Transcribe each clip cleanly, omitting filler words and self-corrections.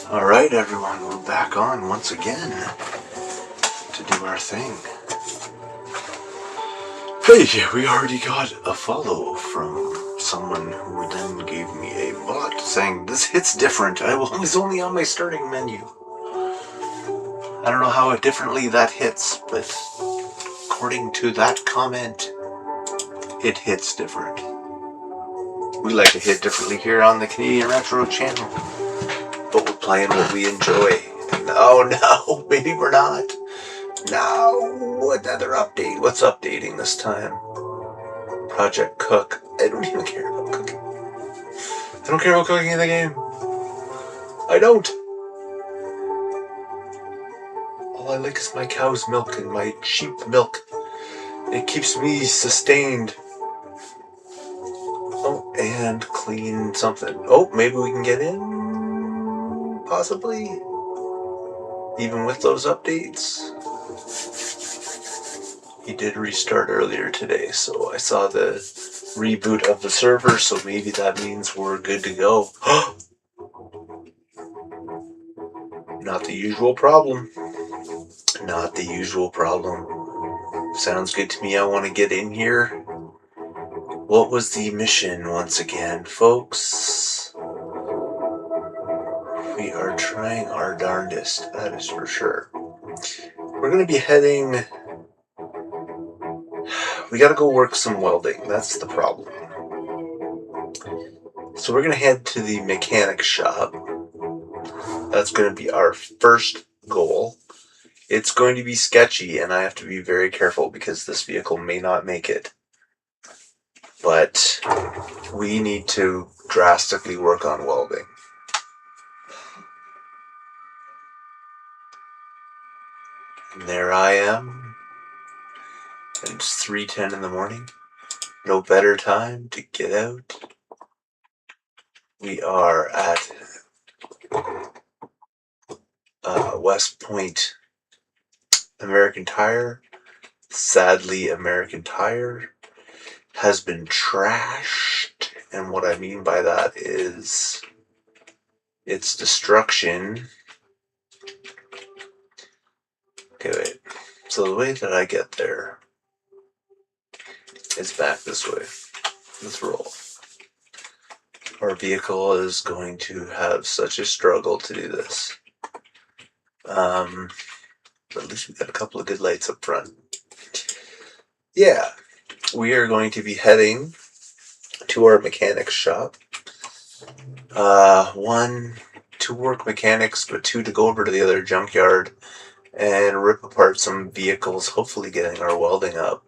Alright everyone, we're back on once again to do our thing. Hey, we already got a follow from someone who then gave me a bot saying this hits different. I was only on my starting menu. I don't know how differently that hits, but according to that comment, it hits different. We like to hit differently here on the Canadian Retro channel, but we're playing what we enjoy. And oh no, maybe we're not. No, another update. What's updating this time? Project Cook. I don't even care about cooking. I don't care about cooking in the game. I don't. All I like is my cow's milk and my sheep milk. It keeps me sustained. Oh, and clean something. Oh, maybe we can get in? Possibly? Even with those updates? He did restart earlier today, so I saw the reboot of the server, so maybe that means we're good to go. Not the usual problem. Not the usual problem. Sounds good to me. I want to get in here. What was the mission once again, folks? We are trying our darndest, that is for sure. We're going to be heading... We got to go work some welding. That's the problem. So we're going to head to the mechanic shop. That's going to be our first goal. It's going to be sketchy, and I have to be very careful because this vehicle may not make it. But we need to drastically work on welding. And there I am. And it's 3:10 in the morning. No better time to get out. We are at West Point American Tire. Sadly, American Tire has been trashed. And what I mean by that is its destruction. Okay, wait. So the way that I get there is back this way. Let's roll. Our vehicle is going to have such a struggle to do this. But at least we got a couple of good lights up front. Yeah, we are going to be heading to our mechanics shop. 1 to work mechanics, but 2 to go over to the other junkyard and rip apart some vehicles, hopefully getting our welding up.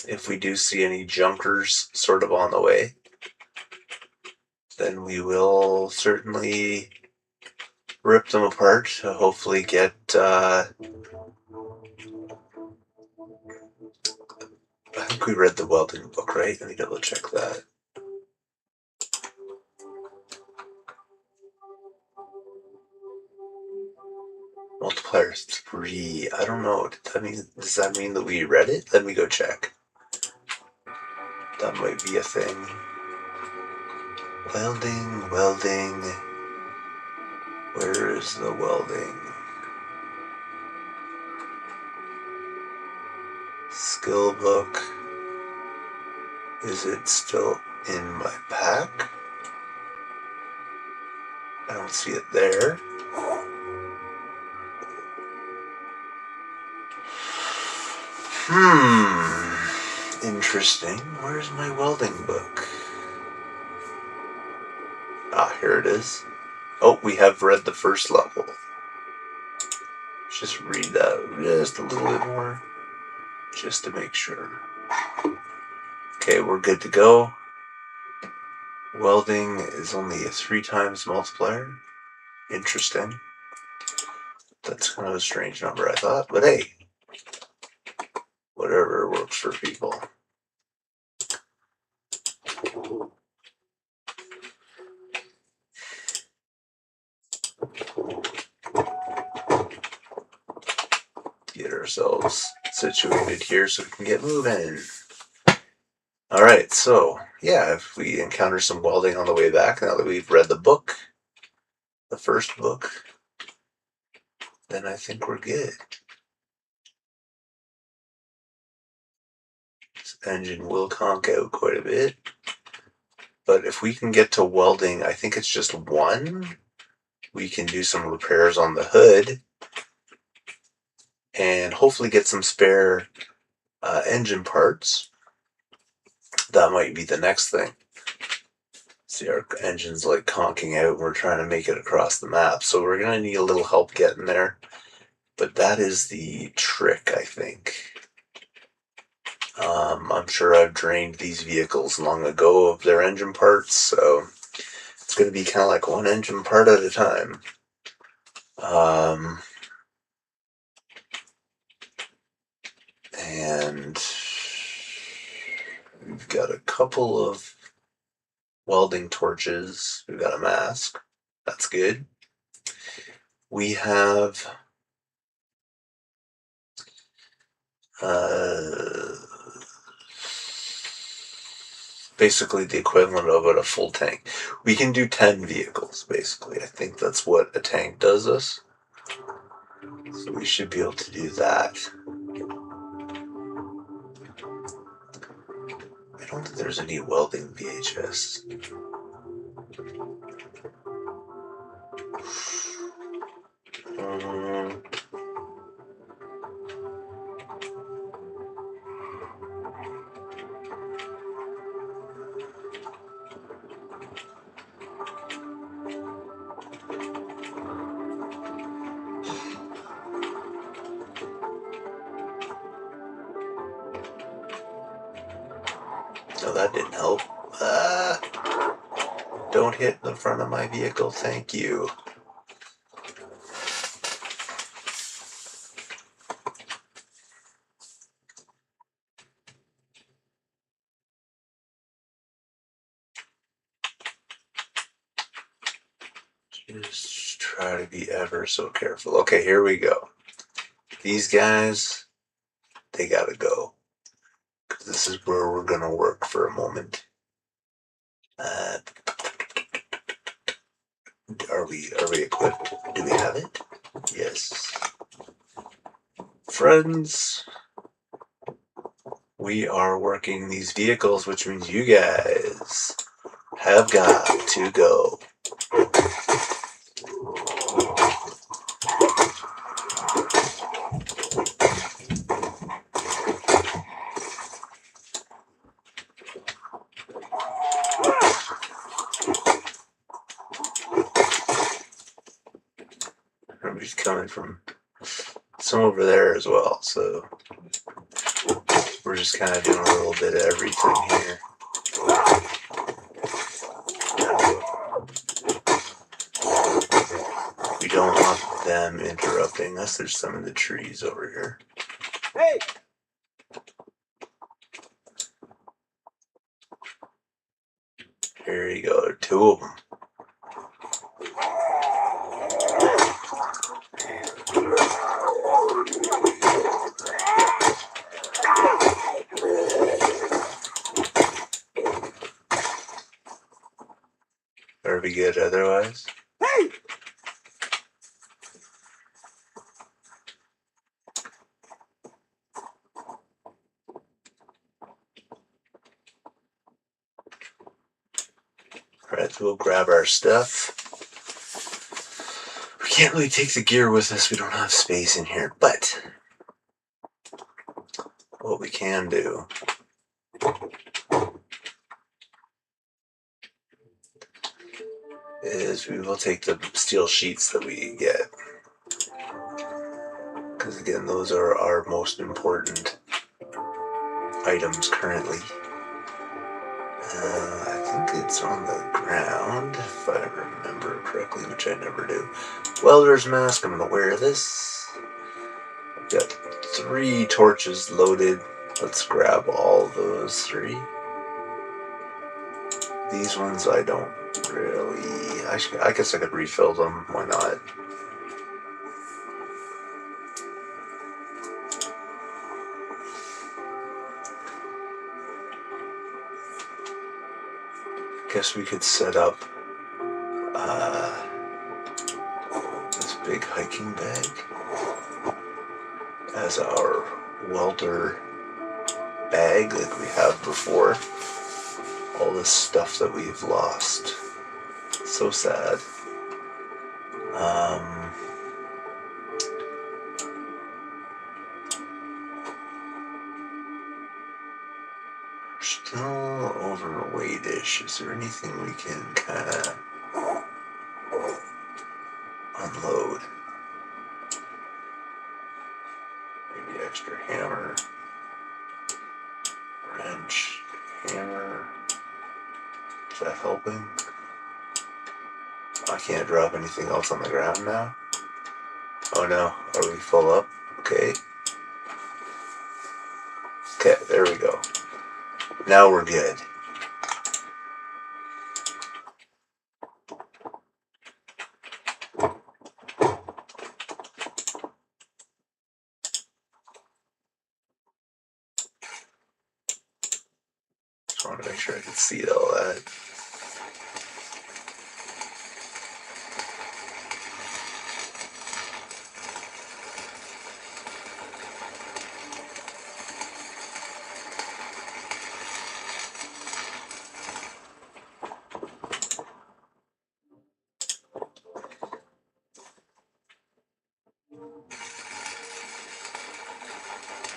If we do see any junkers sort of on the way, then we will certainly rip them apart to hopefully get I think we read the welding book, right? Let me double check that. Multiplier 3. I don't know. Does that mean that we read it? Let me go check. That might be a thing. Welding. Where is the welding? Skill book. Is it still in my pack? I don't see it there. Interesting. Where's my welding book? Ah, here it is. Oh, we have read the first level. just read that just a little bit more, just to make sure. Okay, we're good to go. Welding is only a 3 times multiplier. Interesting. That's kind of a strange number, I thought, but hey, whatever works for people. Get ourselves situated here so we can get moving. All right, so yeah, if we encounter some welding on the way back, now that we've read the book, the first book, then I think we're good. This engine will conk out quite a bit, but if we can get to welding, I think it's just 1, we can do some repairs on the hood and hopefully get some spare engine parts. That might be the next thing. See, our engine's like conking out and we're trying to make it across the map, so we're going to need a little help getting there. But that is the trick, I think. I'm sure I've drained these vehicles long ago of their engine parts, so it's going to be kind of like one engine part at a time. And we've got a couple of welding torches. We've got a mask. That's good. We have basically the equivalent of it, a full tank. We can do 10 vehicles, basically. I think that's what a tank does us. So we should be able to do that. I don't think there's any welding VHS. No, that didn't help. Don't hit the front of my vehicle, thank you. Just try to be ever so careful. Okay, here we go. These guys, they gotta go. Because this is where we're gonna work for a moment. Are we equipped? Do we have it? Yes. Friends, we are working these vehicles, which means you guys have got to go. Everybody's coming from some over there as well, so we're just kind of doing a little bit of everything here. We don't want them interrupting us. There's some in the trees over here. Hey! Here you go, 2 of them. Better be good otherwise. Hey! Alright, so we'll grab our stuff. We can't really take the gear with us, we don't have space in here, but what we can do is we will take the steel sheets that we get. because again, those are our most important items currently. I think it's on the ground, if I remember correctly, which I never do. Welder's mask, I'm going to wear this. I've got 3 torches loaded. Let's grab all those 3. These ones I don't really... I guess I could refill them. Why not? Guess we could set up this big hiking bag as our welder bag like we have before. All this stuff that we've lost. So sad. We're still overweightish. Is there anything we can kind of unload? Maybe extra hammer, wrench, hammer. Is that helping? I can't drop anything else on the ground now. Oh no, are we full up? Okay. Okay, there we go. Now we're good. Just wanted to make sure I could see all that.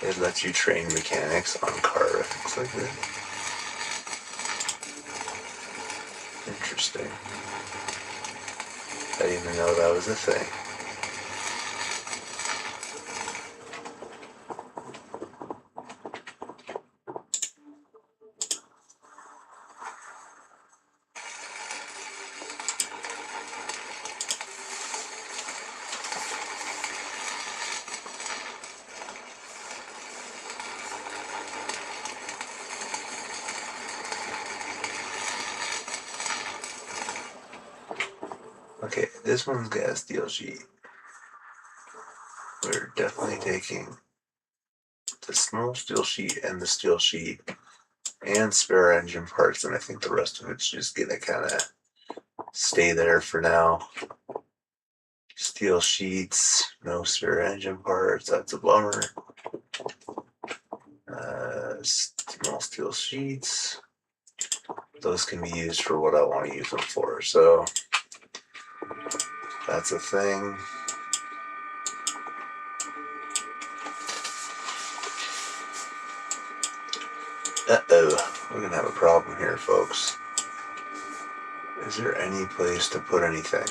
It lets you train mechanics on car wrecks like that. Interesting. I didn't even know that was a thing. Okay, this one's got a steel sheet. We're definitely taking the small steel sheet and the steel sheet and spare engine parts, and I think the rest of it's just gonna kind of stay there for now. Steel sheets, no spare engine parts, that's a bummer. Small steel sheets, those can be used for what I want to use them for, so that's a thing. Uh-oh, we're gonna have a problem here, folks. Is there any place to put anything?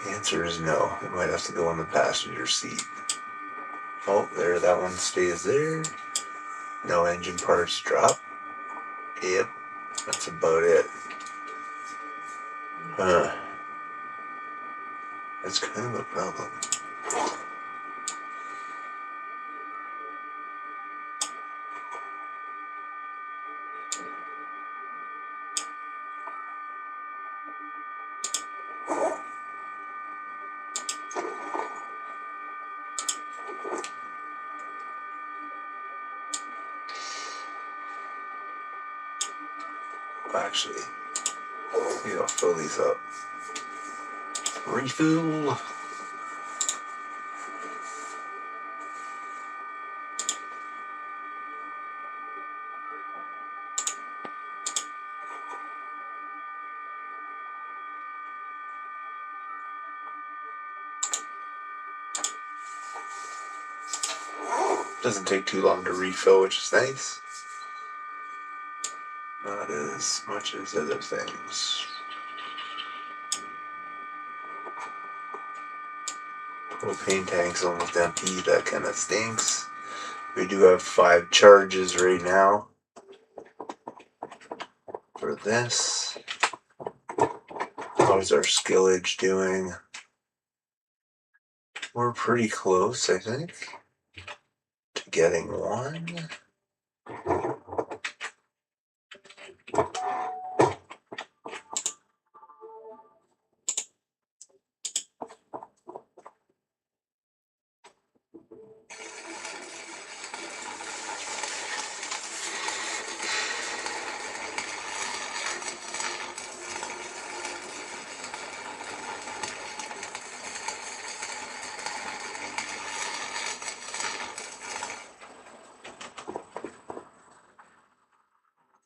The answer is no. It might have to go in the passenger seat. Oh, there, that one stays there. No engine parts drop. Yep, that's about it. Huh. That's kind of a problem. Actually, maybe I'll fill these up. Refuel. Doesn't take too long to refill, which is nice. Not as much as other things. Propane tank's almost empty. That kind of stinks. We do have 5 charges right now for this. How's our skillage doing? We're pretty close, I think, to getting one.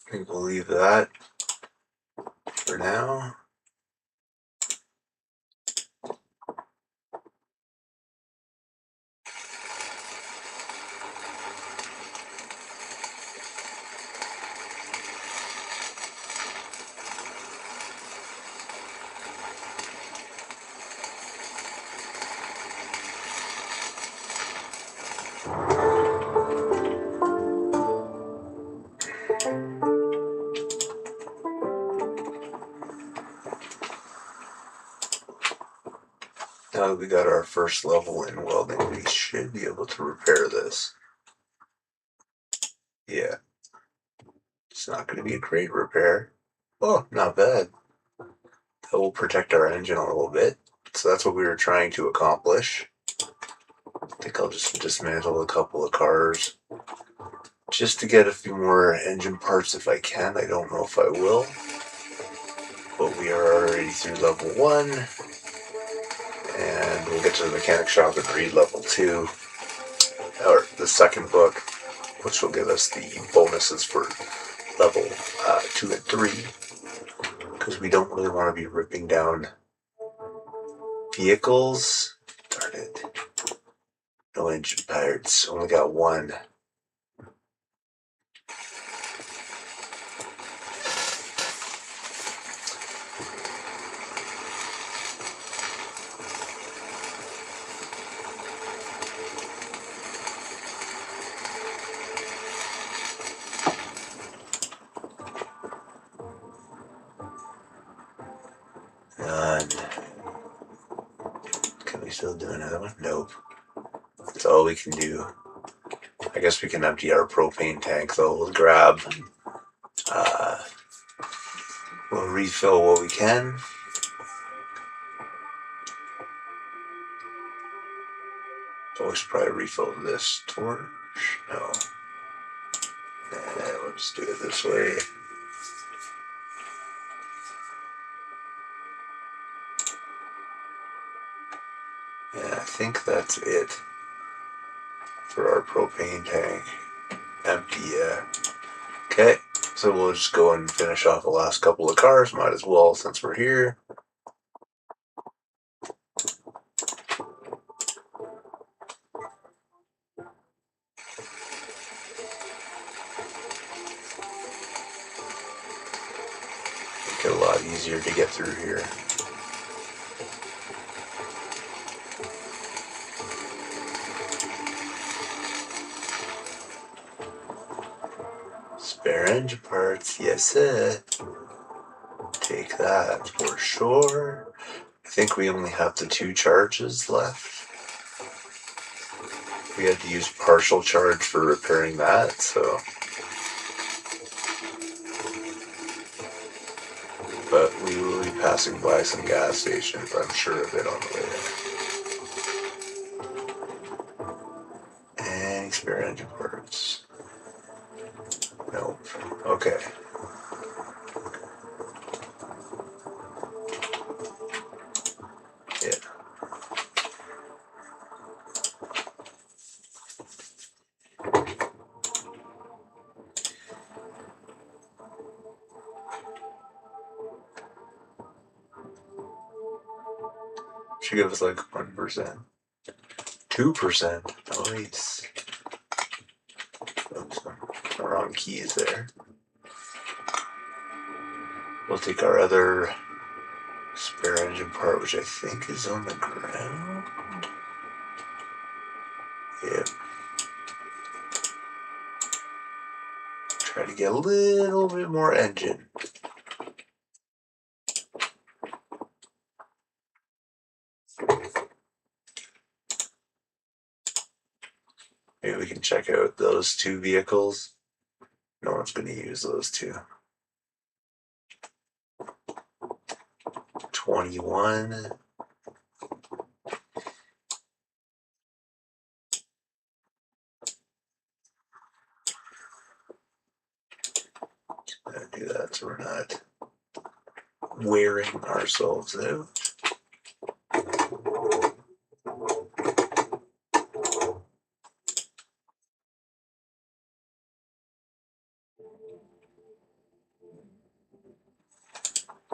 I think we'll leave that for now. Now that we got our first level in welding, we should be able to repair this. Yeah. It's not going to be a great repair. Oh, not bad. That will protect our engine a little bit. So that's what we were trying to accomplish. I think I'll just dismantle a couple of cars just to get a few more engine parts if I can. I don't know if I will. But we are already through level 1. And we'll get to the mechanic shop and read level 2. Or the second book, which will give us the bonuses for level 2 and 3. Because we don't really want to be ripping down vehicles. Darn it. No engine parts. Only got 1. None. Can we still do another one? Nope. That's all we can do. I guess we can empty our propane tank though. We'll grab, we'll refill what we can. So we should probably refill this torch. No. We'll just do it this way. Yeah, I think that's it for our propane tank. Empty, yeah. Okay, so we'll just go and finish off the last couple of cars. Might as well since we're here. Make it a lot easier to get through here. Spare engine parts, yes sir. Take that for sure. I think we only have the 2 charges left. We had to use partial charge for repairing that, so. But we will be passing by some gas stations, I'm sure of it on the way there. Any spare engine parts? Nope. Okay. Yeah. Should give us like 1%. 2%. Nice. Oops, wrong keys there. We'll take our other spare engine part, which I think is on the ground. to get a little bit more engine. Maybe we can check out those two vehicles. No one's going to use those two. 21. Do that so we're not wearing ourselves out.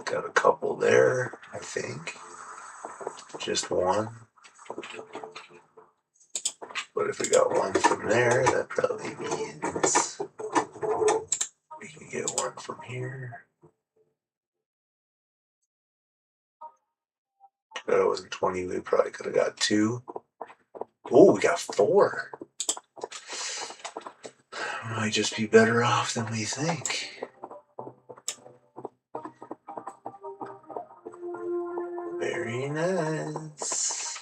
Got a couple there, I think. Just one. But if we got one from there, that probably means we can get one from here. That wasn't 20, we probably could have got two. Oh, we got four. Might just be better off than we think. Very nice.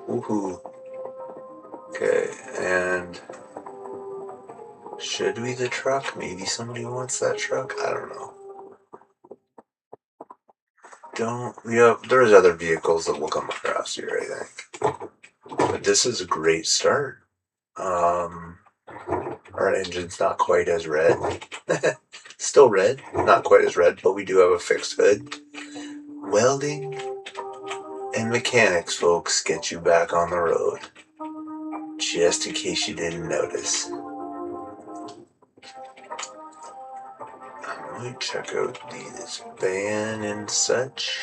Woohoo. Okay, and should we the truck? Maybe somebody wants that truck? I don't know. There's other vehicles that will come across here, I think. But this is a great start. Our engine's not quite as red. Still red, not quite as red, but we do have a fixed hood. Welding and mechanics, folks, get you back on the road. Just in case you didn't notice. Let me check out this van and such.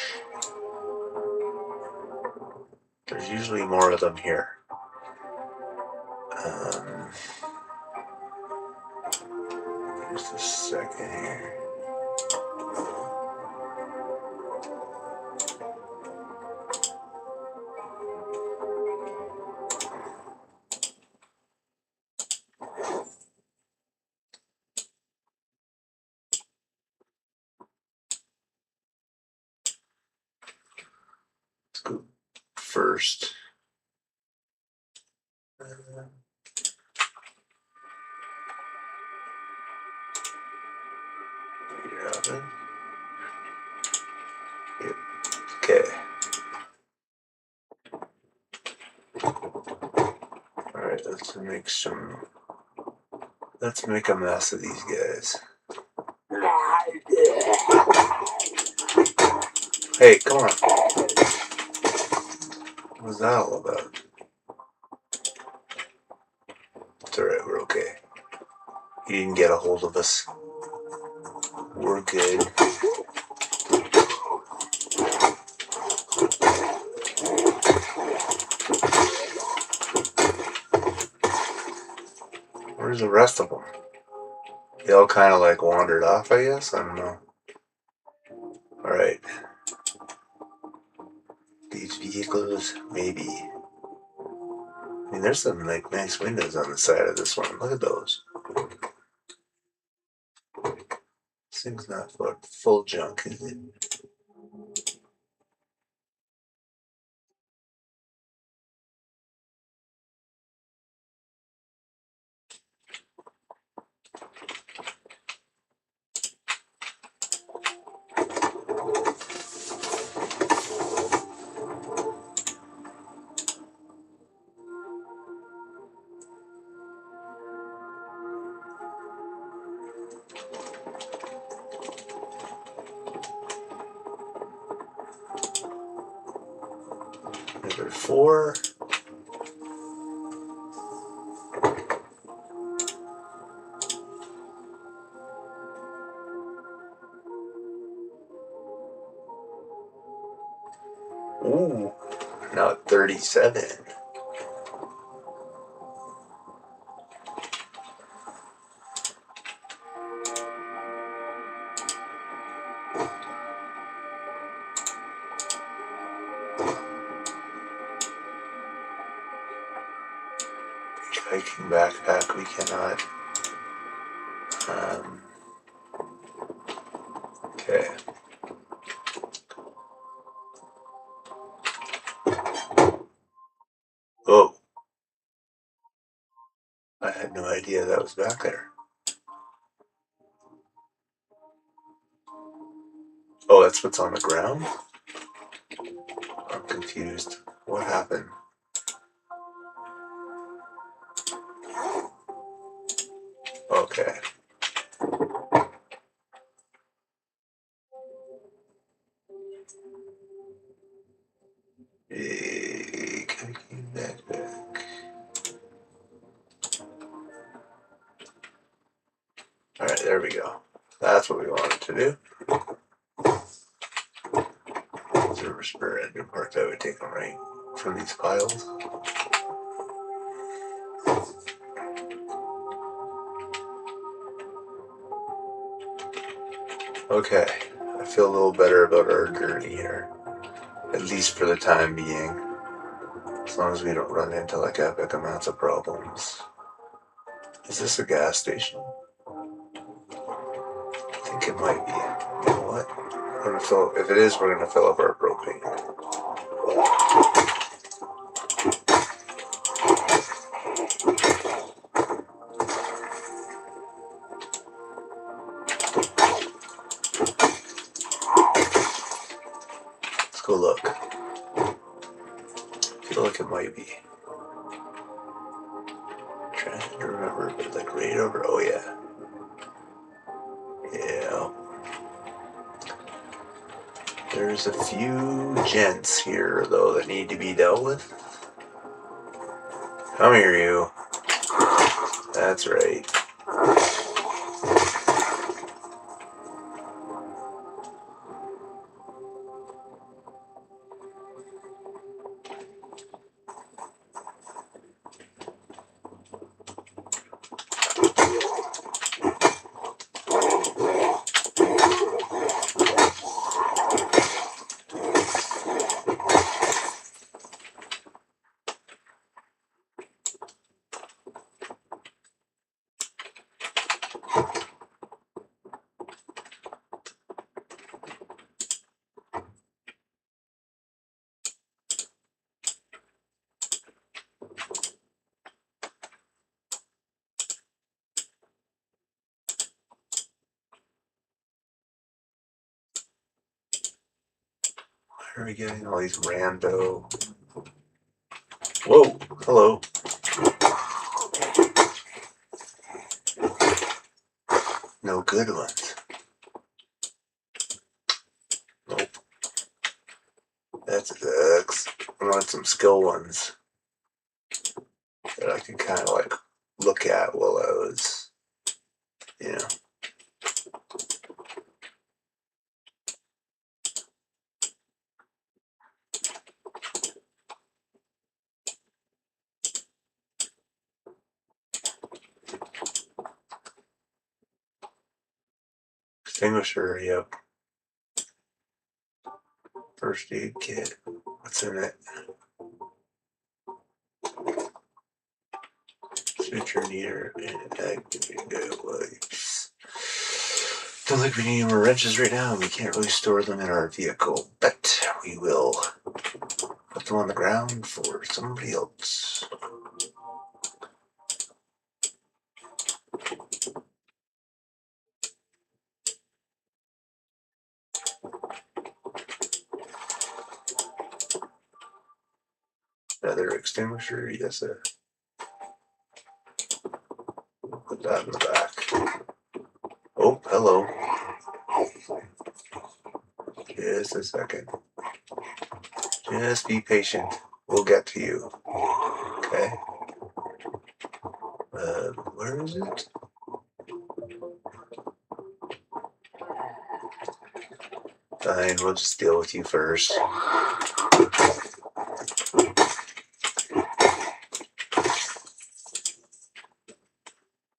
There's usually more of them here. Just a second here. Let's go first. Okay. Alright, let's make a mess of these guys. Hey, come on. What's that all about? It's alright, we're okay. He didn't get a hold of us. We're good. Where's the rest of them? They all kind of like wandered off, I guess? I don't know. Alright. These vehicles, maybe. I mean, there's some like nice windows on the side of this one. Look at those. This thing's not full junk, is it? Number 4. Ooh, now at 37. Hiking backpack, we cannot. Okay. Oh, I had no idea that was back there. Oh, that's what's on the ground? I'm confused. What happened? Okay. Hiking backpack. Alright, there we go. That's what we wanted to do. Server spur engine parts, I would take them right from these piles. Okay, I feel a little better about our journey here. At least for the time being. As long as we don't run into like epic amounts of problems. Is this a gas station? I think it might be. You know what? We're gonna fill. If it is, we're gonna fill up our propane. Let's go look. I feel like it might be. I'm trying to remember, but like right over. Oh yeah. Yeah. There's a few gents here though that need to be dealt with. Come here, you. That's right. Why are we getting all these rando? Whoa, hello. No good ones. Nope. That sucks. I want some skill ones that I can kind of like look at while I was, you know. Extinguisher, yep. First aid kit. What's in it? Suture needle and activated wipes. Don't think we need any more wrenches right now. We can't really store them in our vehicle, but we will put them on the ground for somebody else. Another extinguisher, yes sir. Put that in the back. Oh, hello. Just a second. Just be patient. We'll get to you. Okay. Where is it? Fine, we'll just deal with you first.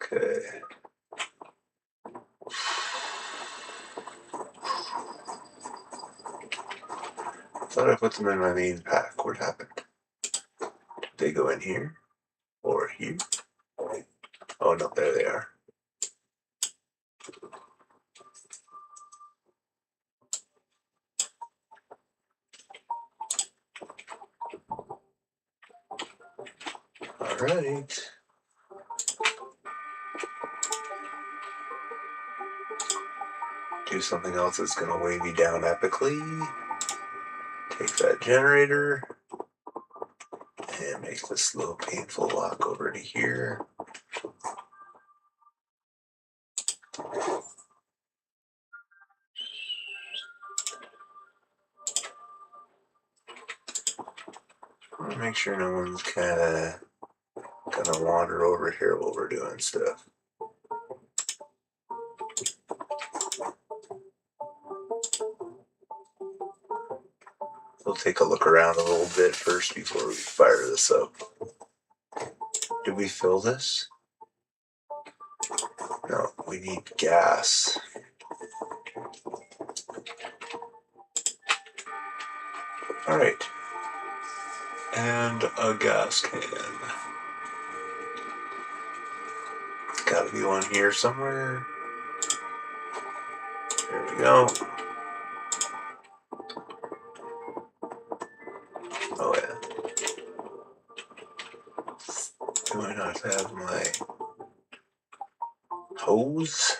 Okay. Thought I put them in my main pack. What happened? Did they go in here? Or here? Oh no, there they are. All right. Do something else that's going to weigh me down epically. Take that generator and make this slow, painful walk over to here. I want to make sure no one's kind of gonna wander over here while we're doing stuff. We'll take a look around a little bit first before we fire this up. Did we fill this? No, we need gas. All right. And a gas can. Gotta be one here somewhere. There we go. Oh yeah. Do I not have my hose?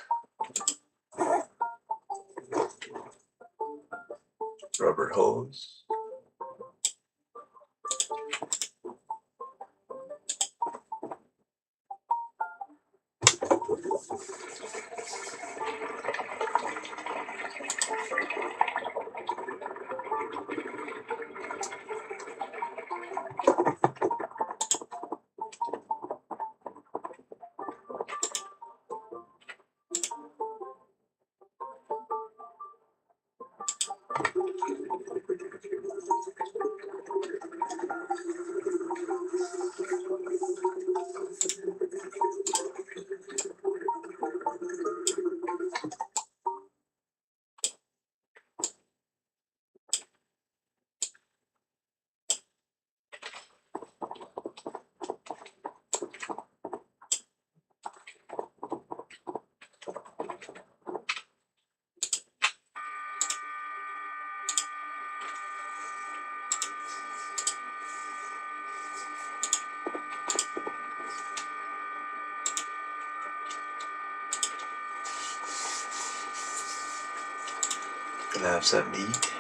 Rubber hose. Gonna have some meat.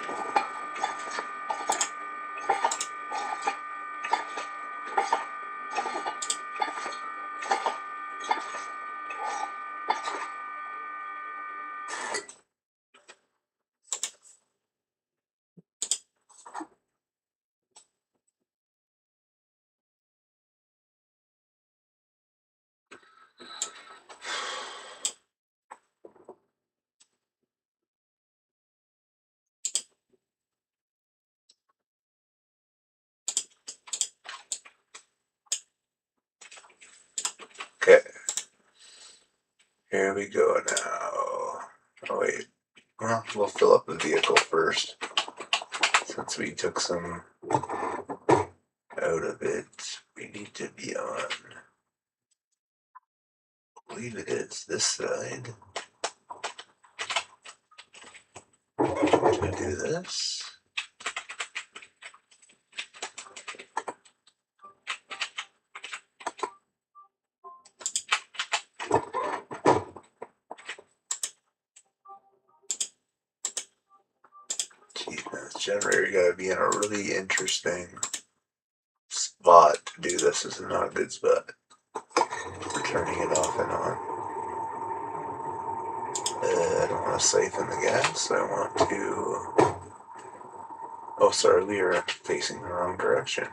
Okay. Here we go now. Oh wait. Well, we'll fill up the vehicle first. Since we took some out of it, we need to be on. I believe it is this side. To do this. Gee, this generator gotta be in a really interesting spot to do this. This is not a good spot for turning it off and on. I don't want to siphon the gas. I want to. Oh, sorry, we are facing the wrong direction.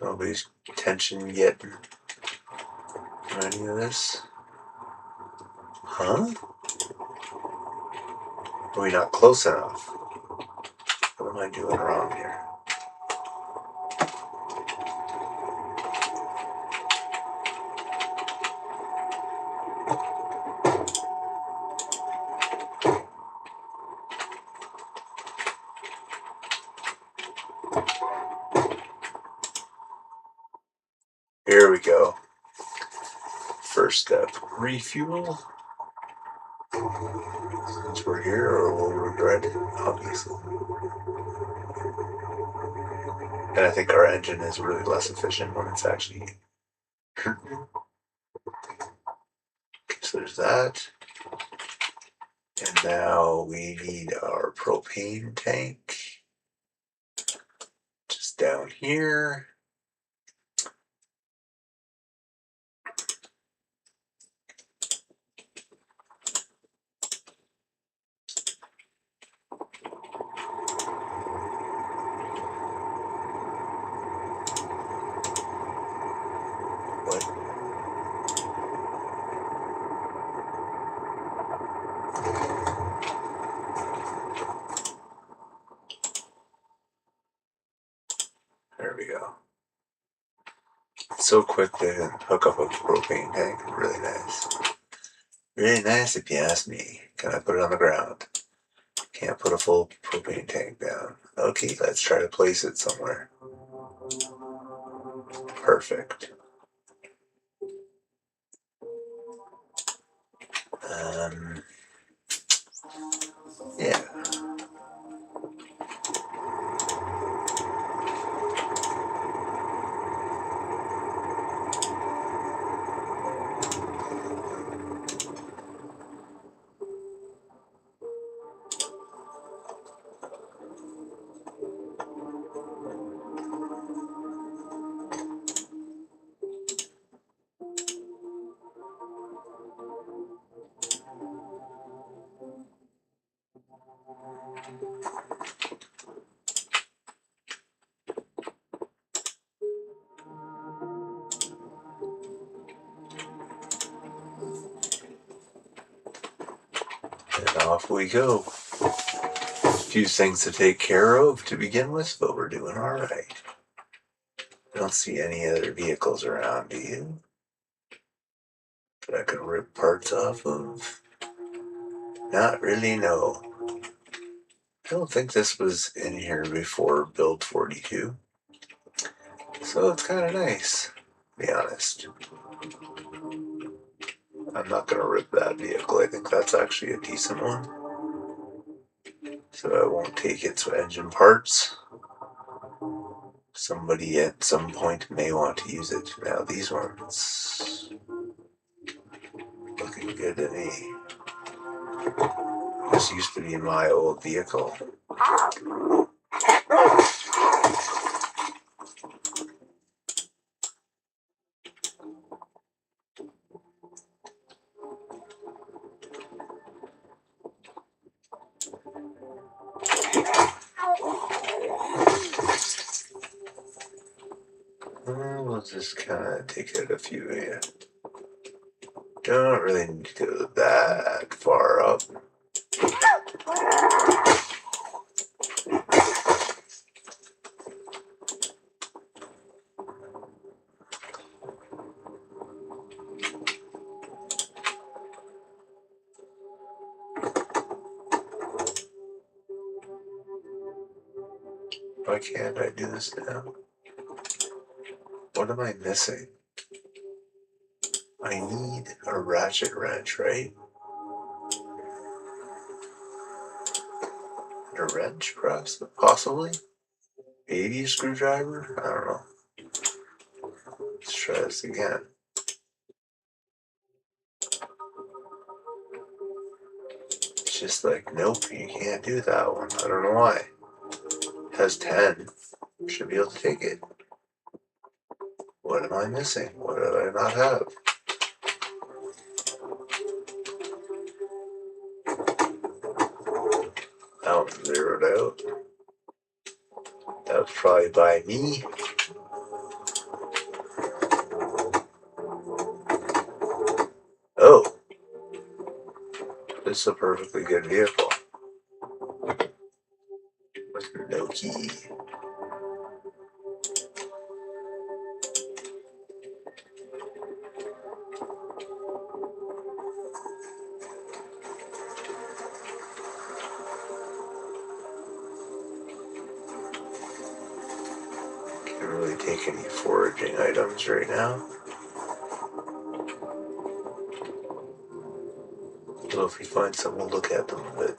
Nobody's attention yet. Any of this? Huh? Are we not close enough? What am I doing wrong here? we go. First step, refuel. Since we're here, or we'll regret it, obviously. And I think our engine is really less efficient when it's actually. So there's that. And now we need our propane tank. Just down here. What? There we go. It's so quick to hook up a propane tank. Really nice. Really nice if you ask me. Can I put it on the ground? Can't put a full propane tank down. Okay, let's try to place it somewhere. Perfect. Yeah. And off we go. A few things to take care of to begin with, but we're doing alright. I don't see any other vehicles around, do you? That I could rip parts off of? Not really, no. I don't think this was in here before Build 42. So it's kind of nice, to be honest. I'm not going to rip that vehicle. I think that's actually a decent one. So I won't take its engine parts. Somebody at some point may want to use it. Now these ones looking good to me. This used to be my old vehicle. We'll just kind of take it a few. Yeah. Don't really need to go that far up. Why can't I do this now? What am I missing? I need a ratchet wrench, right? A wrench, perhaps? Possibly? Maybe a screwdriver? I don't know. Let's try this again. It's just like, nope, you can't do that one. I don't know why. It has 10. Should be able to take it. What am I missing? What do I not have? That one's zeroed out. That was probably by me. Oh. This is a perfectly good vehicle. With no key. Can't really take any foraging items right now. So if we find some, we'll look at them, but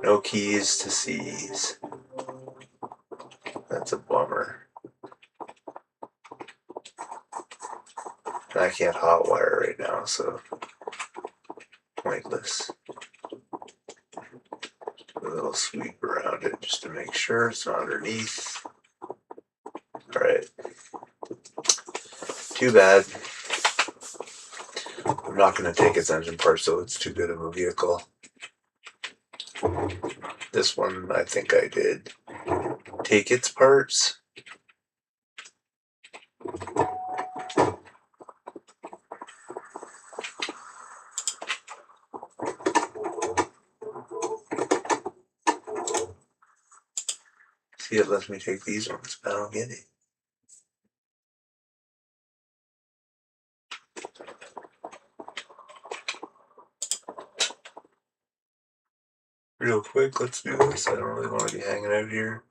no keys to seize. That's a bummer. I can't hotwire right now, so pointless. A little sweep around it just to make sure it's not underneath. Alright. Too bad. I'm not going to take its engine parts, so it's too good of a vehicle. This one, I think I did take its parts. See, it lets me take these ones, but I don't get it. Real quick, let's do this. I don't really want to be hanging out here.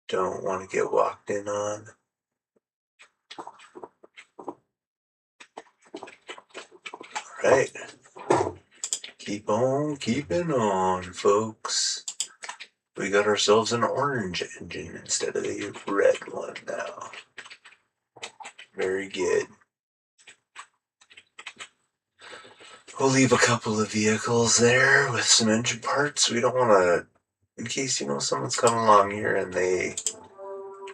Don't want to get walked in on. Alright. Keep on keeping on, folks. We got ourselves an orange engine instead of the red one now. Very good. We'll leave a couple of vehicles there with some engine parts. We don't want to, in case, someone's coming along here and they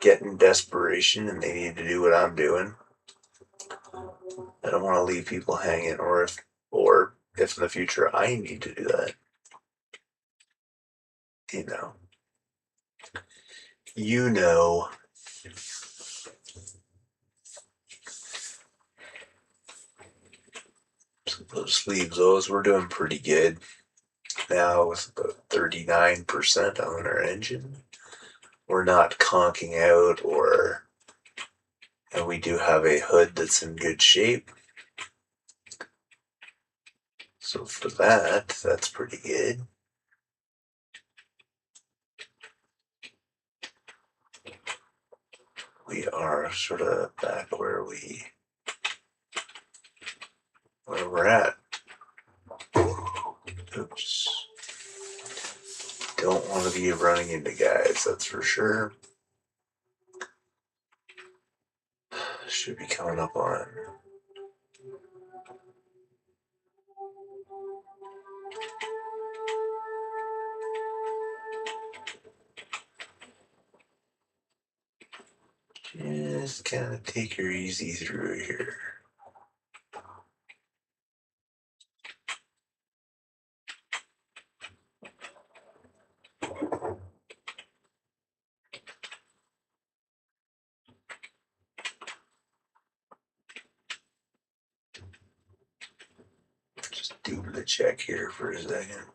get in desperation and they need to do what I'm doing. I don't want to leave people hanging, or if in the future I need to do that. You know. So those leave those. We're doing pretty good now with about 39% on our engine. We're not conking out, and we do have a hood that's in good shape. So for that, that's pretty good. We are sort of back where we're at. Oops. Don't want to be running into guys, that's for sure. Should be coming up on. Just kind of take her easy through here. Just doing the check here for a second.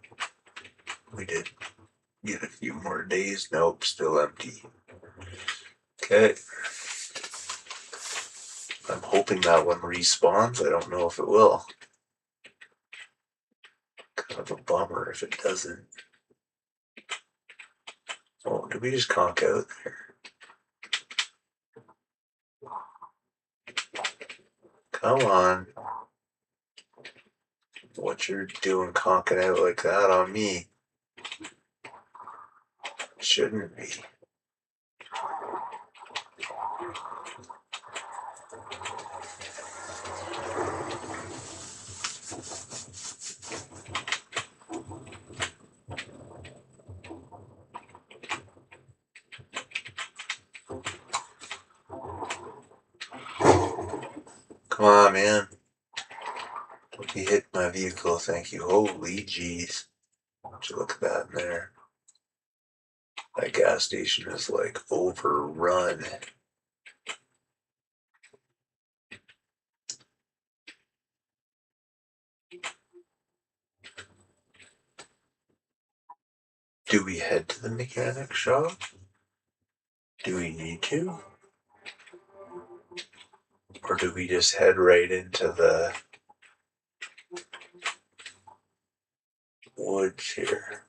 We did get a few more days. Nope, still empty. Okay. I'm hoping that one respawns. I don't know if it will. Kind of a bummer if it doesn't. Oh, did we just conk out there? Come on. What you're doing conking out like that on me? Shouldn't be. Come on, man. Don't be hitting my vehicle, thank you. Holy jeez. Would you look at that in there? That gas station is like overrun. Do we head to the mechanic shop? Do we need to? Or do we just head right into the woods here?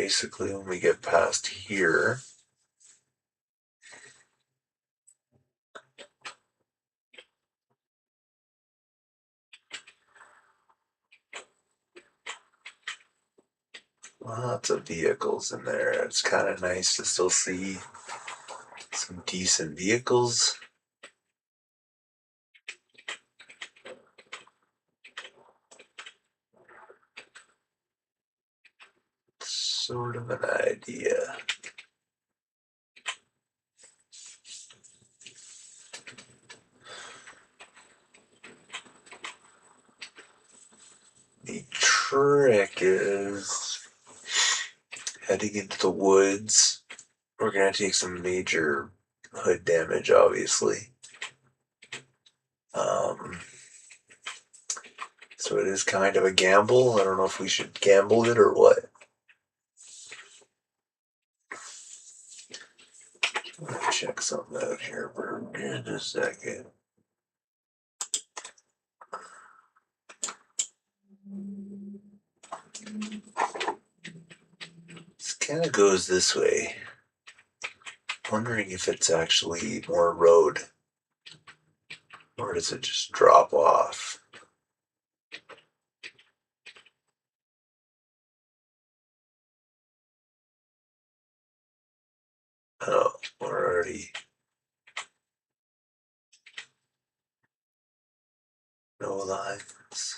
basically when we get past here, lots of vehicles in there. It's kind of nice to still see some decent vehicles. Sort of an idea. The trick is heading into the woods. We're going to take some major hood damage, obviously. So it is kind of a gamble. I don't know if we should gamble it or what. I'm going to check something out here for just a second. This kind of goes this way. Wondering if it's actually more road. Or does it just drop off? Oh, we're already... No lines.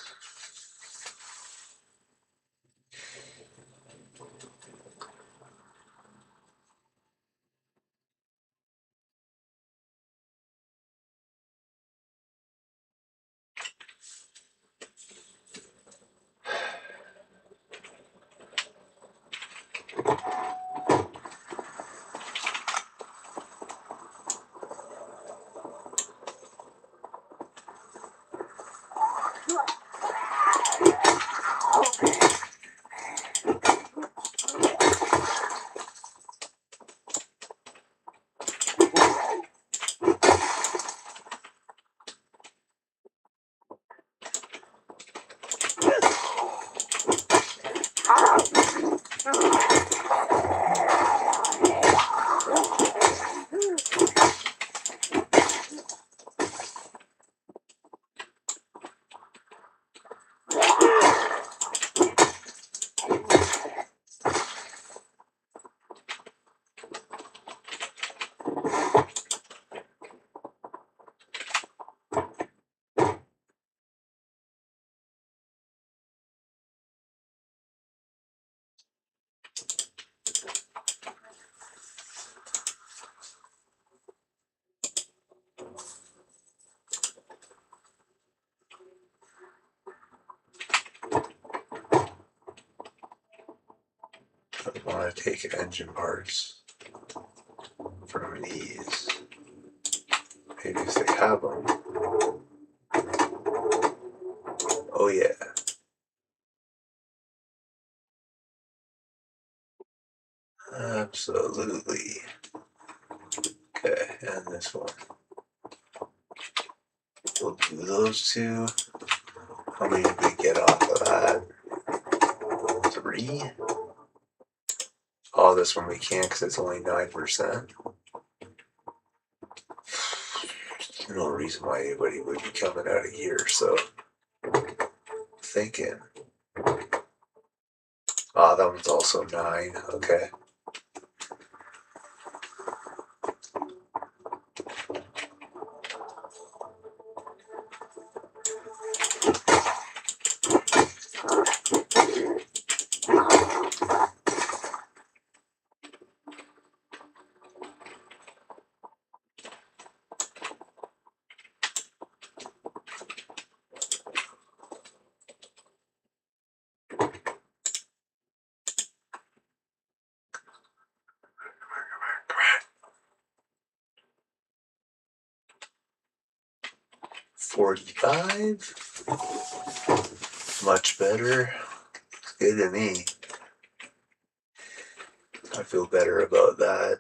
I want to take engine parts from these. Maybe if they have them. Oh yeah. Absolutely. Okay, and this one. We'll do those two. How many did we get off of that? 3? Oh, this one we can't because it's only 9%. No reason why anybody would be coming out of here, so thinking. Ah, that one's also 9. Okay. $45. Much better. It's good to me. I feel better about that.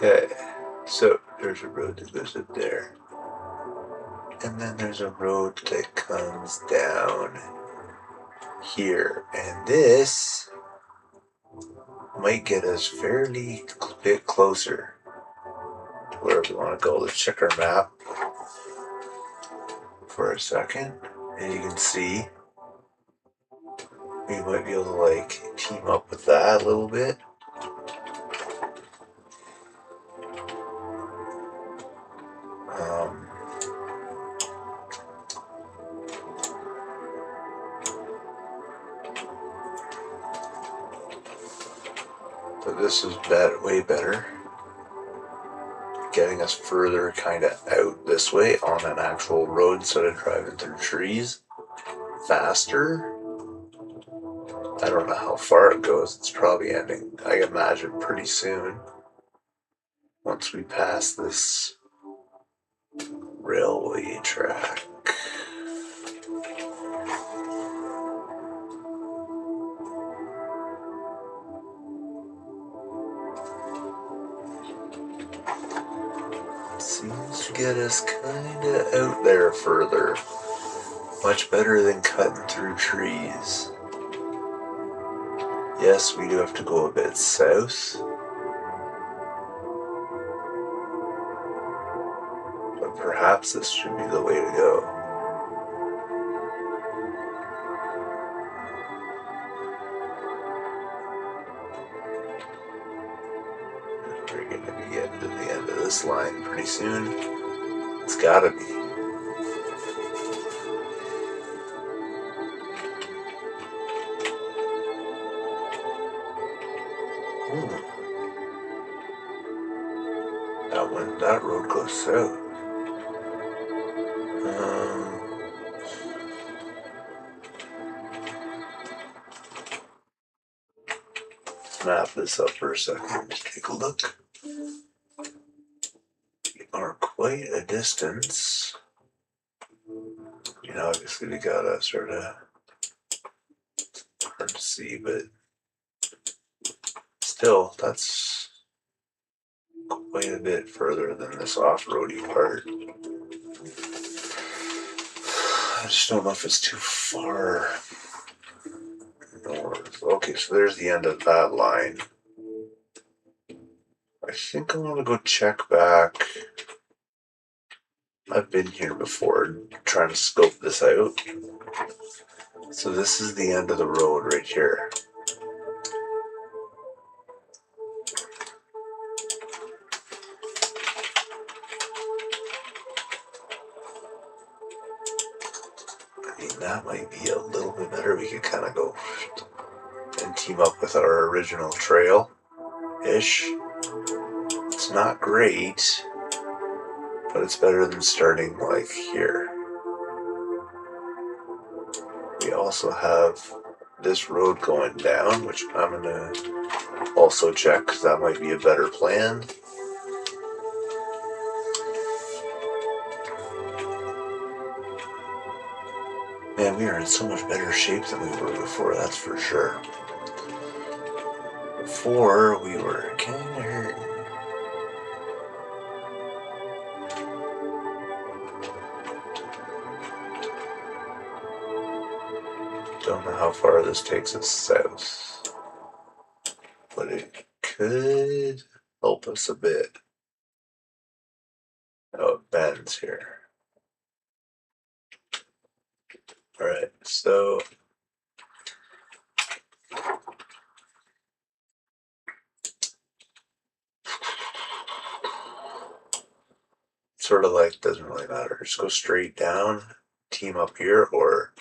Okay, so there's a road that goes up there. And then there's a road that comes down here. And this might get us fairly bit closer to where we want to go. Let's check our map for a second. And you can see we might be able to like team up with that a little bit. Um, but this is way better. Getting us further kind of out this way on an actual road instead of driving through trees. Faster. I don't know how far it goes. It's probably ending, I imagine, pretty soon. Once we pass this railway track. Seems to get us kinda out there further. Much better than cutting through trees. Yes, we do have to go a bit south. But perhaps this should be the way to go. We're going to be getting to the end of this line pretty soon. It's gotta be. That road goes south. Let's map this up for a second. Just take a look. We are quite a distance. You know, obviously we gotta sort of hard to see, but still, that's quite a bit further than this off-roady part. I just don't know if it's too far north. Okay, so there's the end of that line. I think I want to go check back. I've been here before trying to scope this out. So this is the end of the road right here. I mean, that might be a little bit better. We could kind of go and team up with our original trail-ish. It's not great, but it's better than starting like here. We also have this road going down, which I'm going to also check because that might be a better plan. Man, we are in so much better shape than we were before, that's for sure. Before, we were kind of hurting. Don't know how far this takes us south, but it could help us a bit. Oh, it bends here. Alright, so sort of like doesn't really matter. Just go straight down, team up here, or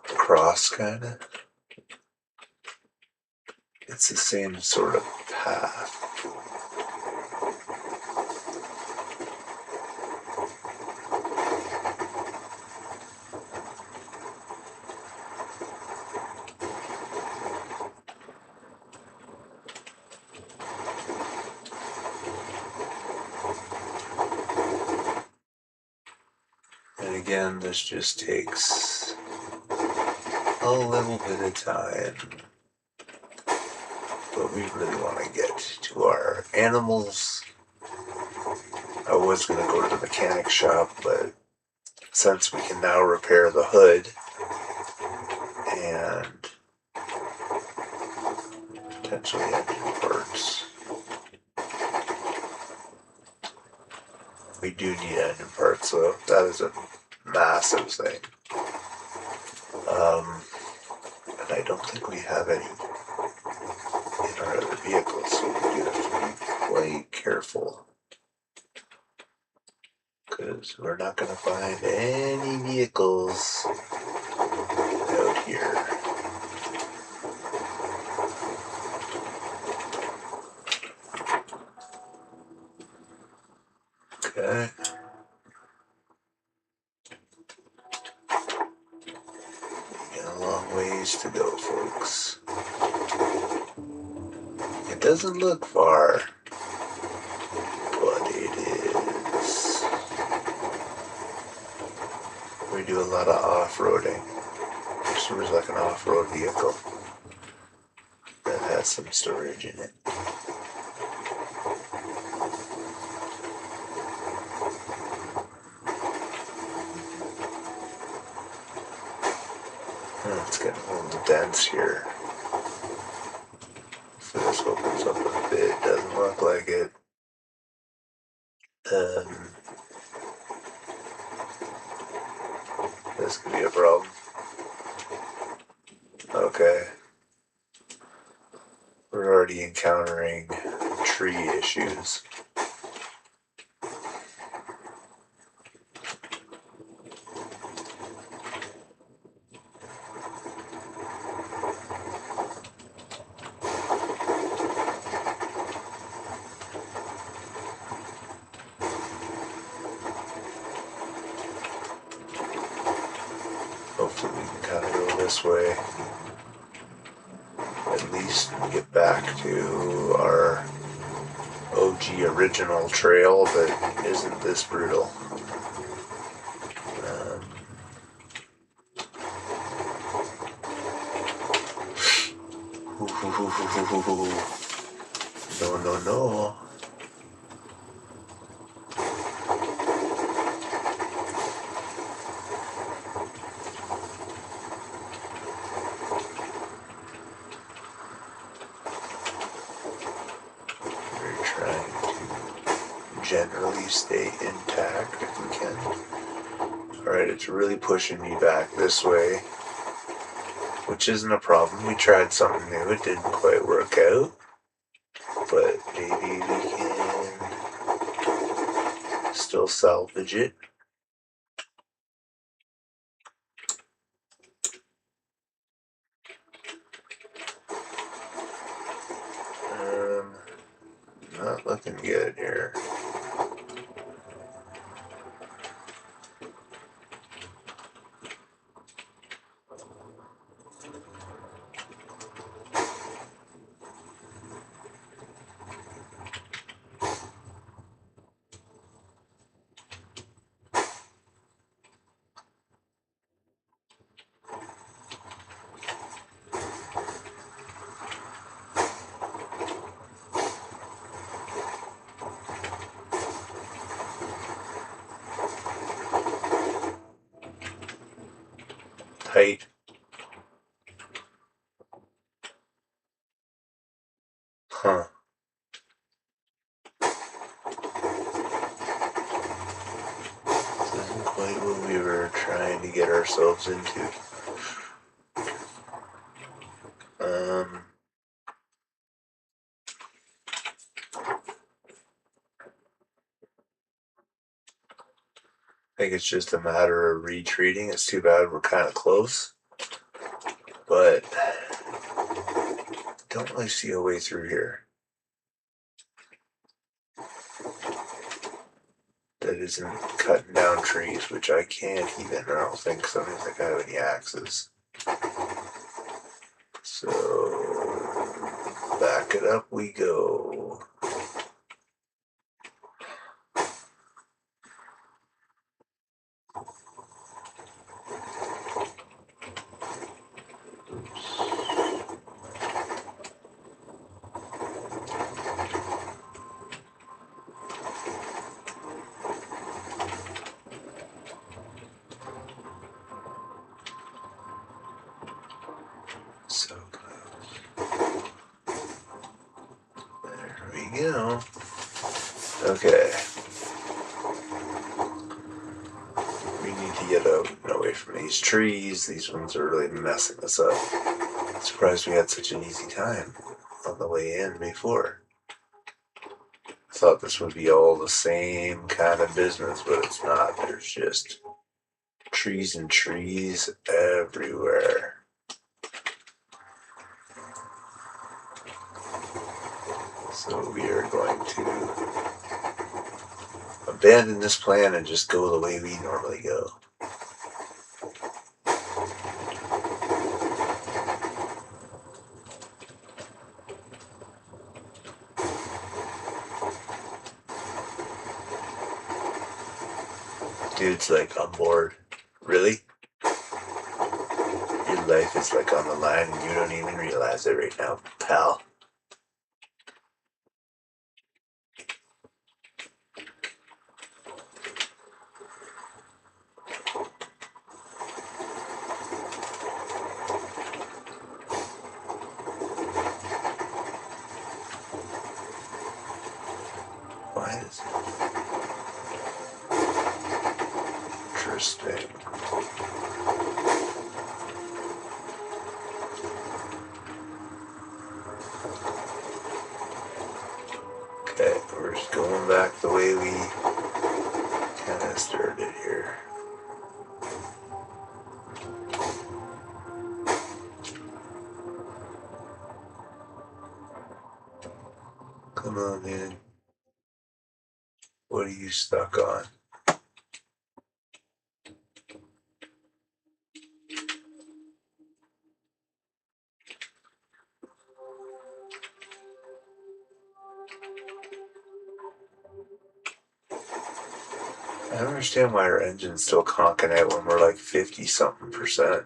cross kind of. It's the same sort of path. And again, this just takes a little bit of time. But we really want to get to our animals I was going to go to the mechanic shop, but since we can now repair the hood and potentially engine parts, we do need engine parts, so that is a massive thing. And I don't think we have any in our other vehicles, so we do have to be quite careful. Because we're not going to find any vehicles out here. Okay. We got a long ways to go, folks. It doesn't look far, but it is. We do a lot of off-roading. This was like an off-road vehicle that has some storage in it. It's getting a little dense here. So this opens up a bit. Doesn't look like it. This could be a problem. Okay. We're already encountering tree issues. Hopefully we can kind of go this way. At least get back to our OG original trail that isn't this brutal. No. We're trying to generally stay intact if we can. Alright, it's really pushing me back this way, which isn't a problem. We tried something new, it didn't quite work out, but maybe we can still salvage it. Not looking good here. Tight. Huh. This isn't quite what we were trying to get ourselves into. I think it's just a matter of retreating. It's too bad we're kind of close, but don't really see a way through here that isn't cutting down trees, which I can't even. I don't think, because I don't think I have any axes. So back it up we go. you know. Okay. We need to get out and away from these trees. These ones are really messing us up. I'm surprised we had such an easy time on the way in before. Thought this would be all the same kind of business, but it's not. There's just trees and trees everywhere. So we are going to abandon this plan and just go the way we normally go. Dude's like, I'm bored. Really? Your life is like on the line and you don't even realize it right now, pal. Why is it interesting? Okay, we're just going back the way we kind of started here. Come on, man. What are you stuck on? I don't understand why our engine's still conking out when we're like 50 something percent.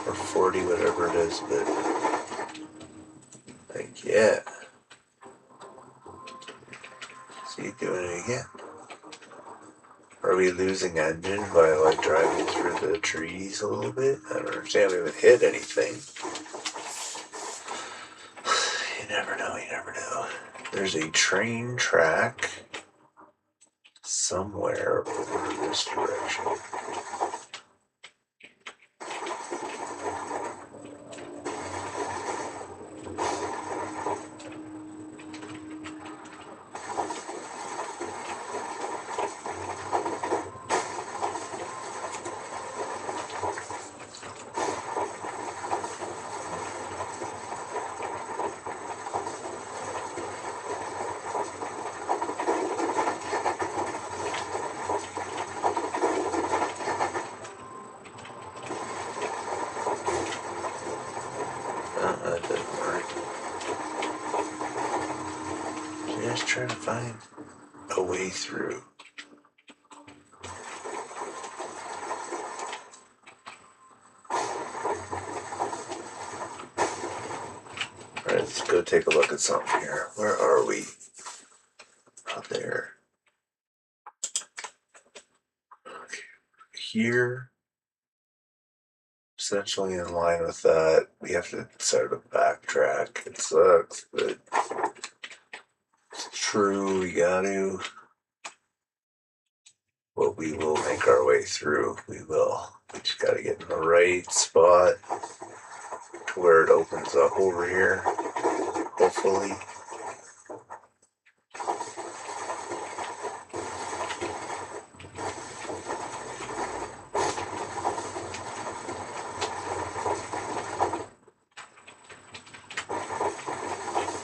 Or 40, whatever it is, but like, yeah. See, doing it again. Are we losing engine by like driving through the trees a little bit? I don't understand. We haven't hit anything. You never know, you never know. There's a train track somewhere over this direction. That doesn't work. Just trying to find a way through. Alright, let's go take a look at something here. Where are we? Out there. Okay. Here. Essentially in line with that, we have to sort of backtrack. It sucks, but it's true. We gotta. But we will make our way through. We will. We just gotta get in the right spot to where it opens up over here. Hopefully.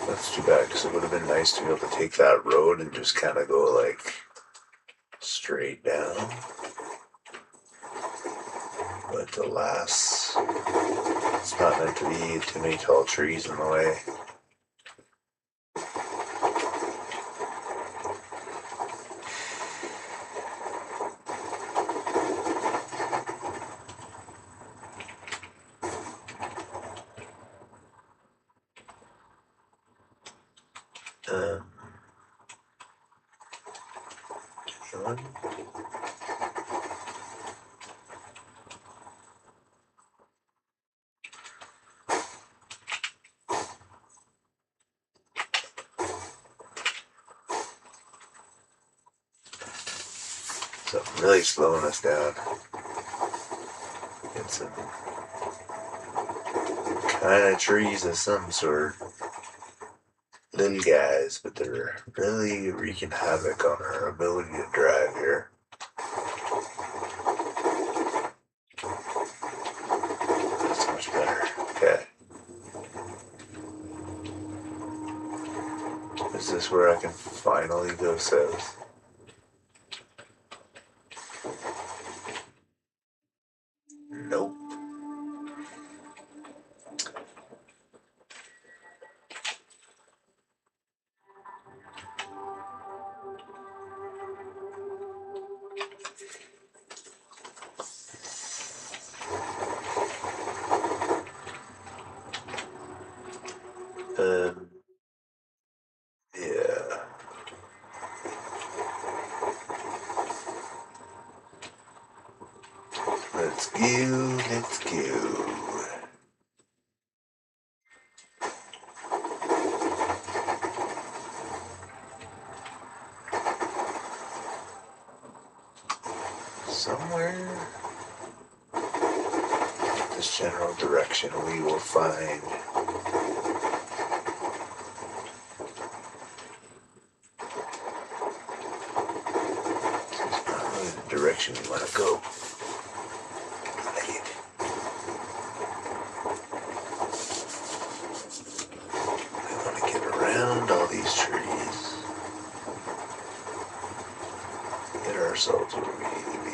That's too bad because it would have been nice to be able to take that road and just kind of go like straight down. But alas, it's not meant to be. Too many tall trees in the way. Anyone? Something really slowing us down. Get some kind of trees of some sort. Little guys, but they're really wreaking havoc on our ability to drive here. That's much better. Okay. Is this where I can finally go south? Nope. Um, yeah. Let's go, let's go. Somewhere this general direction we will find not really the direction we want to go. We want to get around all these trees. Get ourselves where we need to be.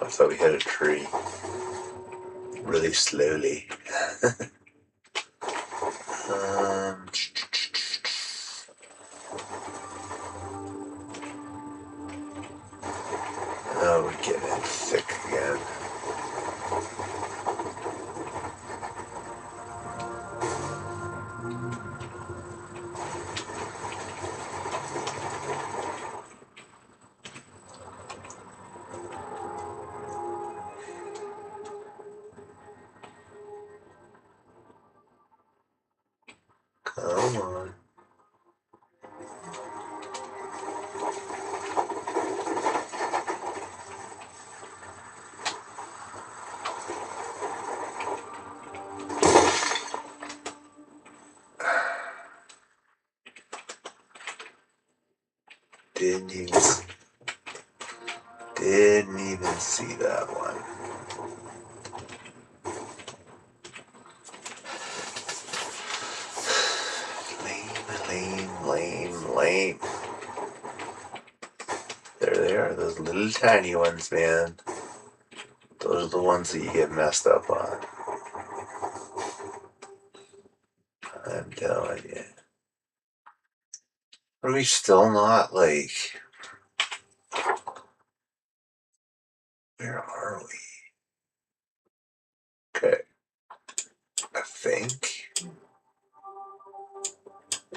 I thought we had a tree really slowly. um, oh, we're getting thick again. Come on. Didn't even see that one. Lame. There they are, those little tiny ones, man. Those are the ones that you get messed up on. I'm telling you. Are we still not like... Where are we? Okay. I think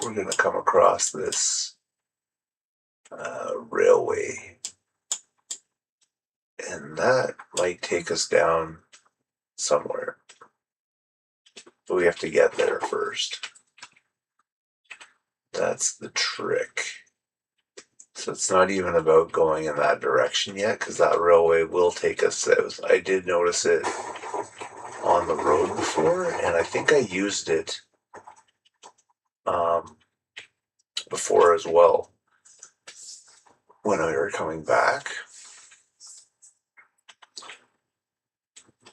we're gonna come across this railway. And that might take us down somewhere. But we have to get there first. That's the trick. So it's not even about going in that direction yet, because that railway will take us south. I did notice it on the road before, and I think I used it before as well when we were coming back.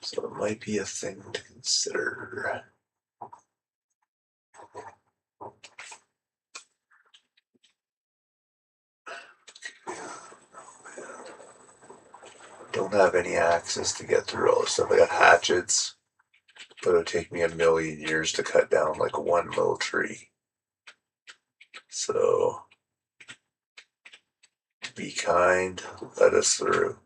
So it might be a thing to consider. Don't have any access to get through all this stuff. I got hatchets. But it would take me a million years to cut down like one little tree. So be kind, let us through.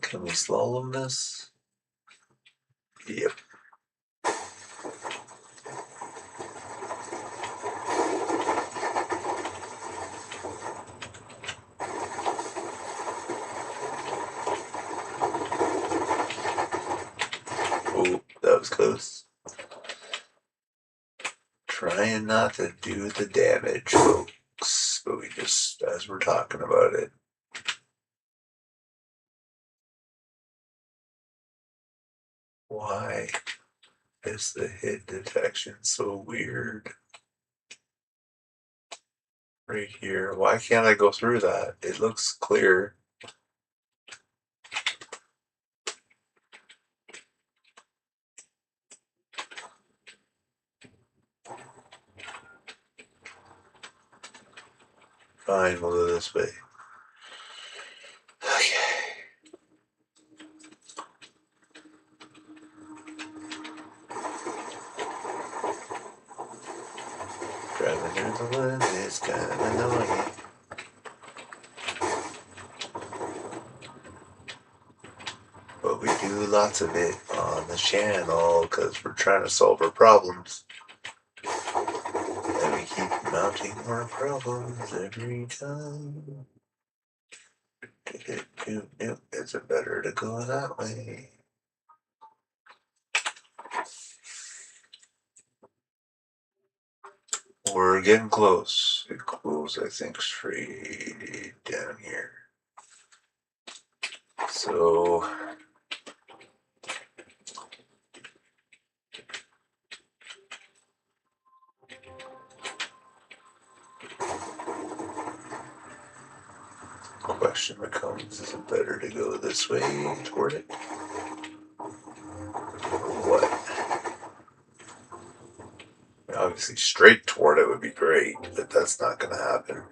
Can we slalom this? Yep. Oh, that was close. Trying not to do the damage, folks. But we just, as we're talking about it. Why is the hit detection so weird? Right here. Why can't I go through that? It looks clear. Fine, we'll go this way. Okay. Driving through the woods is kind of annoying. But we do lots of it on the channel because we're trying to solve our problems. And we keep mounting more problems every time. Is it better to go that way? We're getting close. It goes, I think, straight down here. So question becomes, is it better to go this way toward it? Or what? Obviously straight toward it would be great, but that's not going to happen.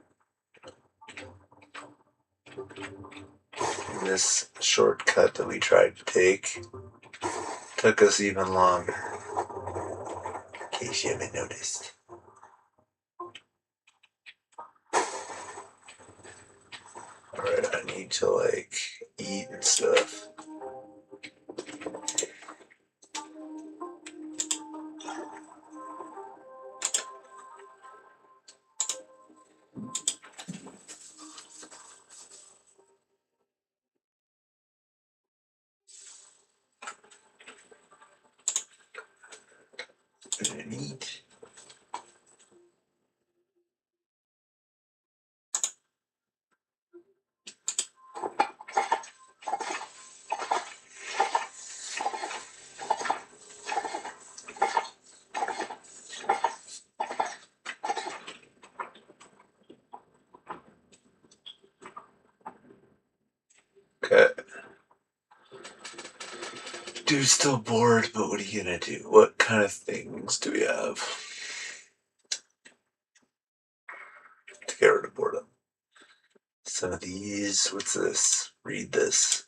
And this shortcut that we tried to take took us even longer, in case you haven't noticed. Alright, I need to like eat and stuff. And eat. Okay. Dude's still bored, but what are you gonna do? What kind of things do we have to get rid of boredom? Some of these. What's this? Read this.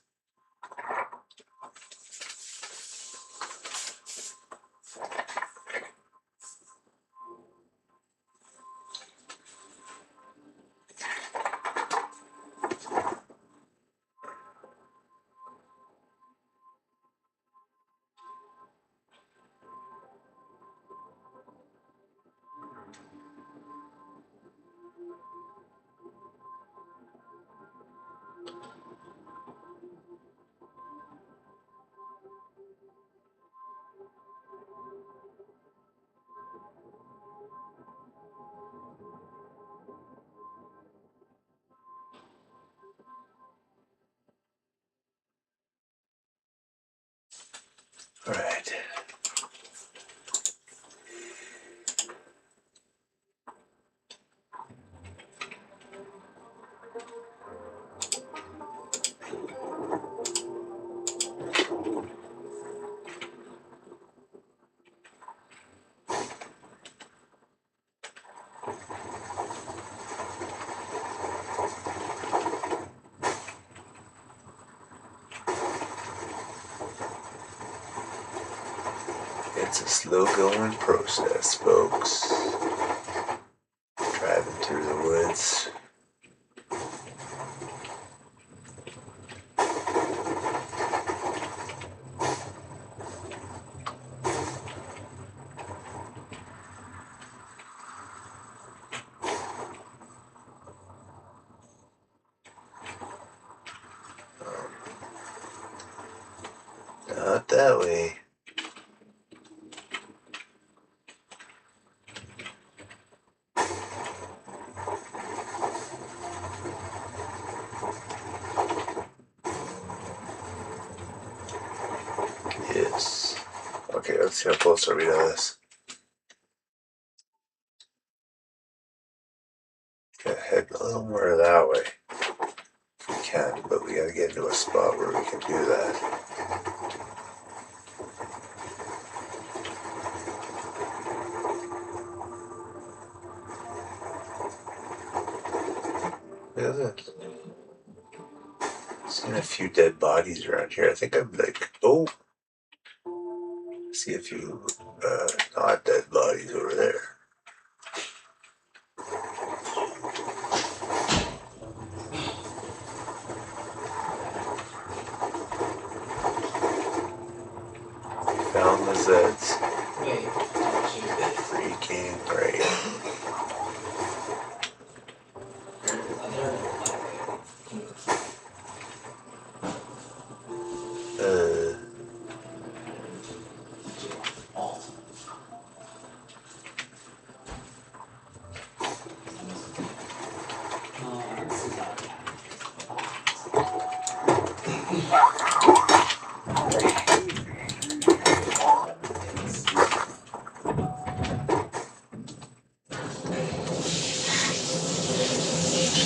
All right. It's a slow going process, folks. Driving through the woods. Not that way. Yes. Okay, let's see how close are we to this. Gotta head a little more that way. If we can, but we gotta get into a spot where we can do that. Look at this. Seen a few dead bodies around here. I think I'm like, oh, see a few not dead bodies over there. Found the Zeds. Freaking great.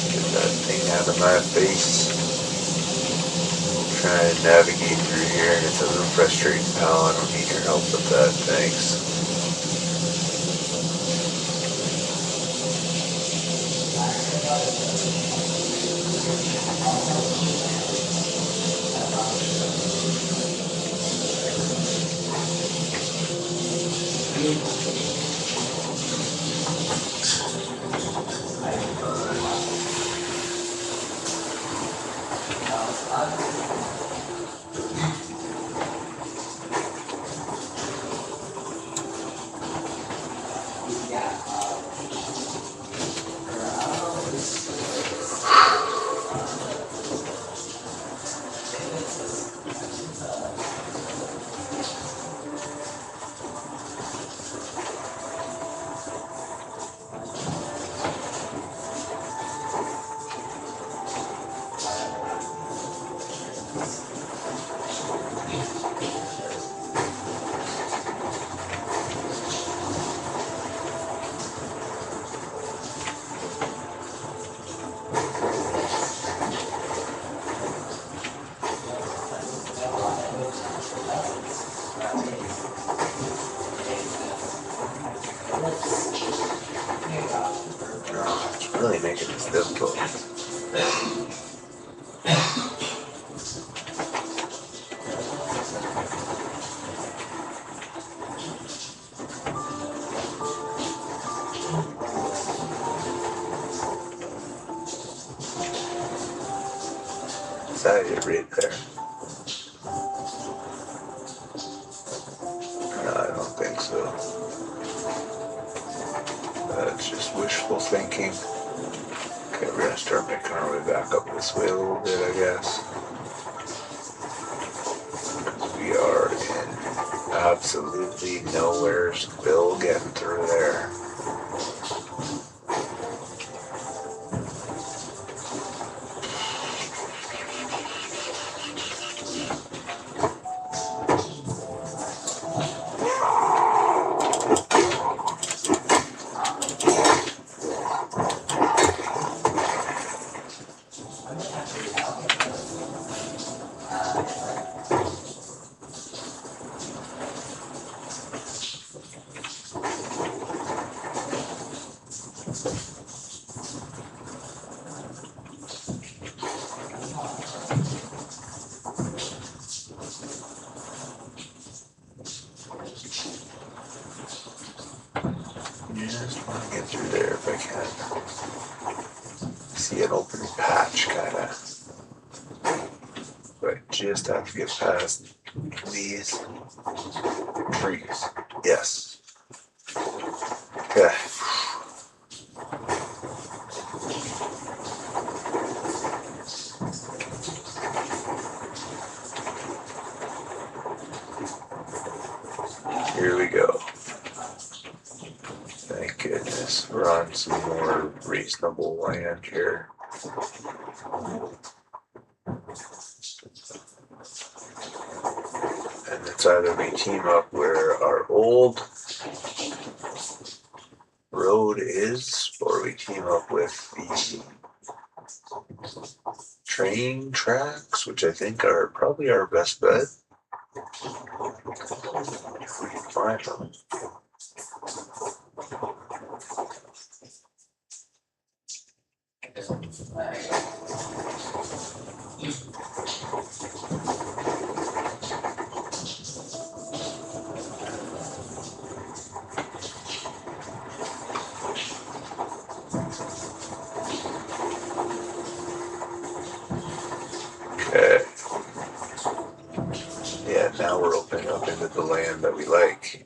Get that thing out of my face. Trying to navigate through here, and it's a little frustrating, pal. I don't need your help with that, thanks. It's really making this difficult. Decided right there. No, I don't think so. That's just wishful thinking. Okay, we're gonna start making our way back up this way a little bit, I guess. We are in absolutely nowhere still getting through there. just want to get through there if I can. See an open patch, kind of. But I just have to get past these trees. Yes. Okay. Here we go. Thank goodness we're on some more reasonable land here. And it's either we team up where our old road is, or we team up with the train tracks, which I think are probably our best bet. If we can find them. Okay. Yeah, now we're opening up into the land that we like.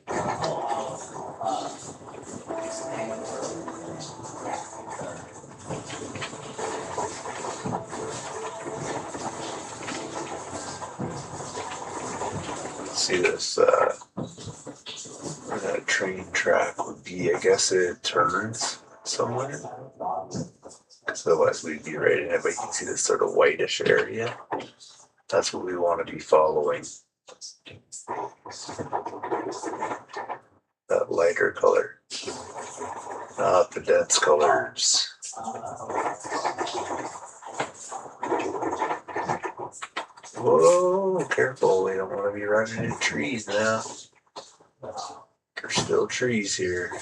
Let's see this, where that train track would be. I guess it turns somewhere. Because otherwise we'd be right in it, but you can see this sort of whitish area. That's what we want to be following. That lighter color, not the dense colors. Whoa, careful, we don't want to be running into trees now. There's still trees here.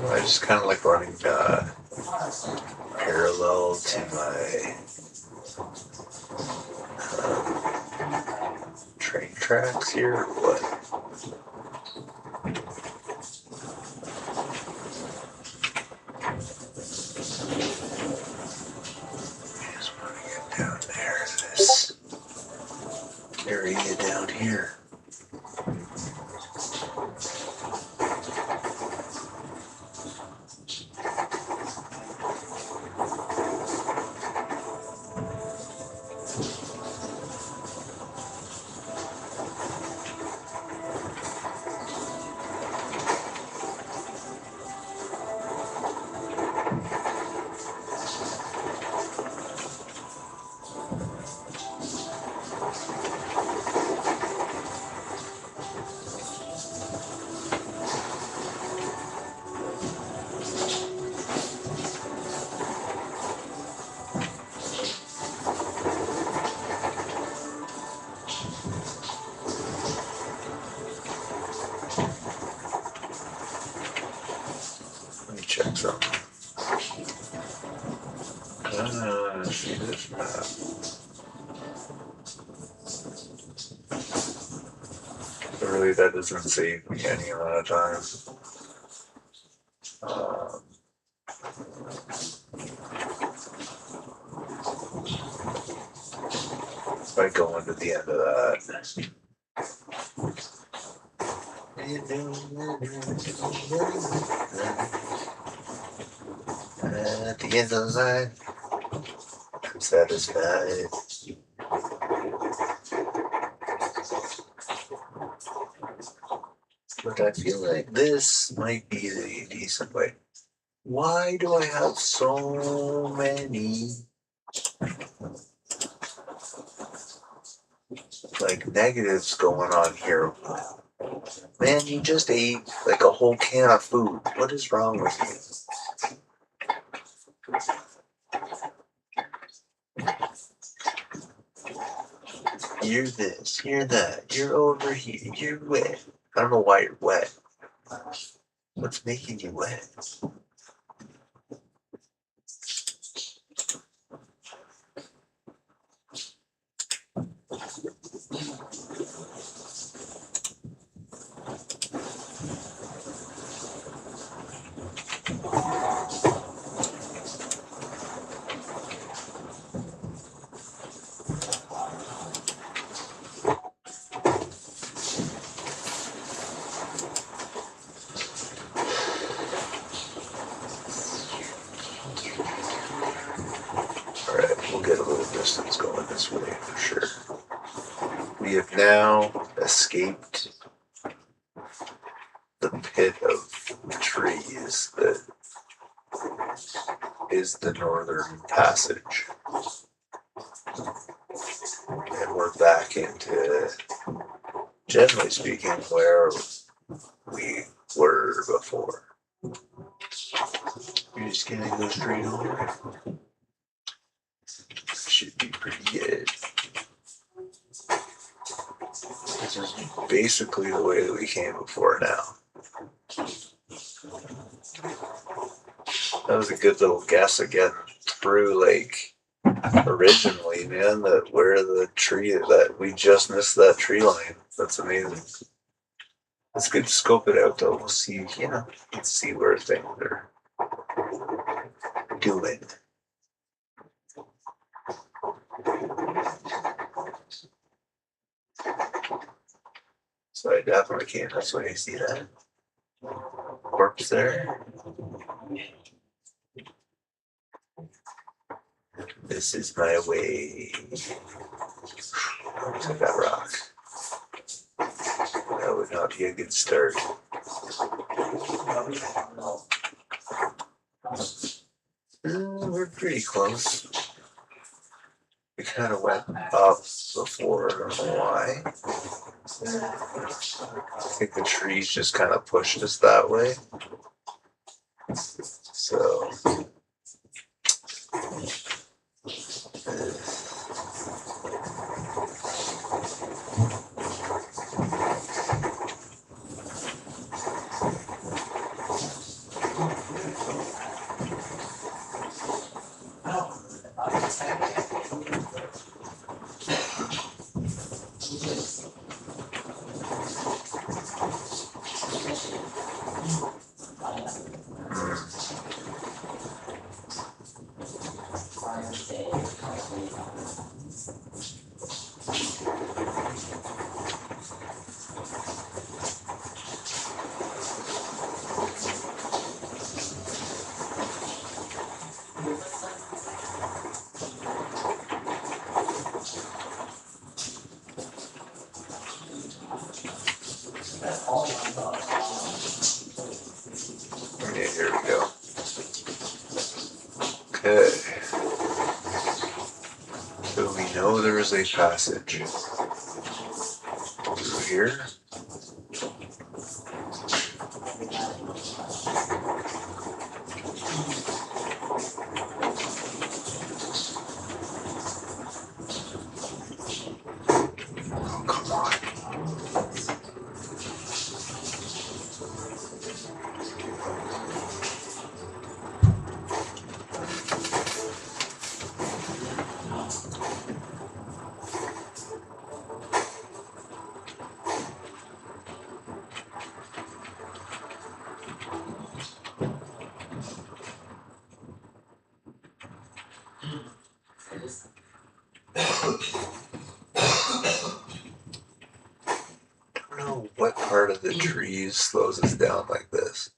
I just kind of like running parallel to my train tracks here, but I just want to get down there to this area down here. Check something. See this map. Really, that doesn't save me any amount of time. If I go into the end of that. At the end of the line, I'm satisfied. But I feel like this might be the decent way. Why do I have so many like negatives going on here? Man, you just ate like a whole can of food. What is wrong with you? You're this, you're that, you're over here, you're wet. I don't know why you're wet. What's making you wet? Alright, we'll get a little distance going this way for sure. We have now escaped the pit of trees that is the northern passage. And we're back into, generally speaking, where we were before. You're just gonna go straight over. Should be pretty good. This is basically the way that we came before now. That was a good little guess again through like originally, man, that where the tree that we just missed that tree line. That's amazing. It's good to scope it out though. We'll see, let's see where things are doing. So I definitely came this way. See that corpse there? This is my way. Took that rock. That would not be a good start. We're pretty close. We kind of went up before. I don't know why. I think the trees just kind of pushed us that way. So. Okay, here we go. Okay. So we know there is a passage through here. Oh, come on. I don't know what part of the trees slows us down like this.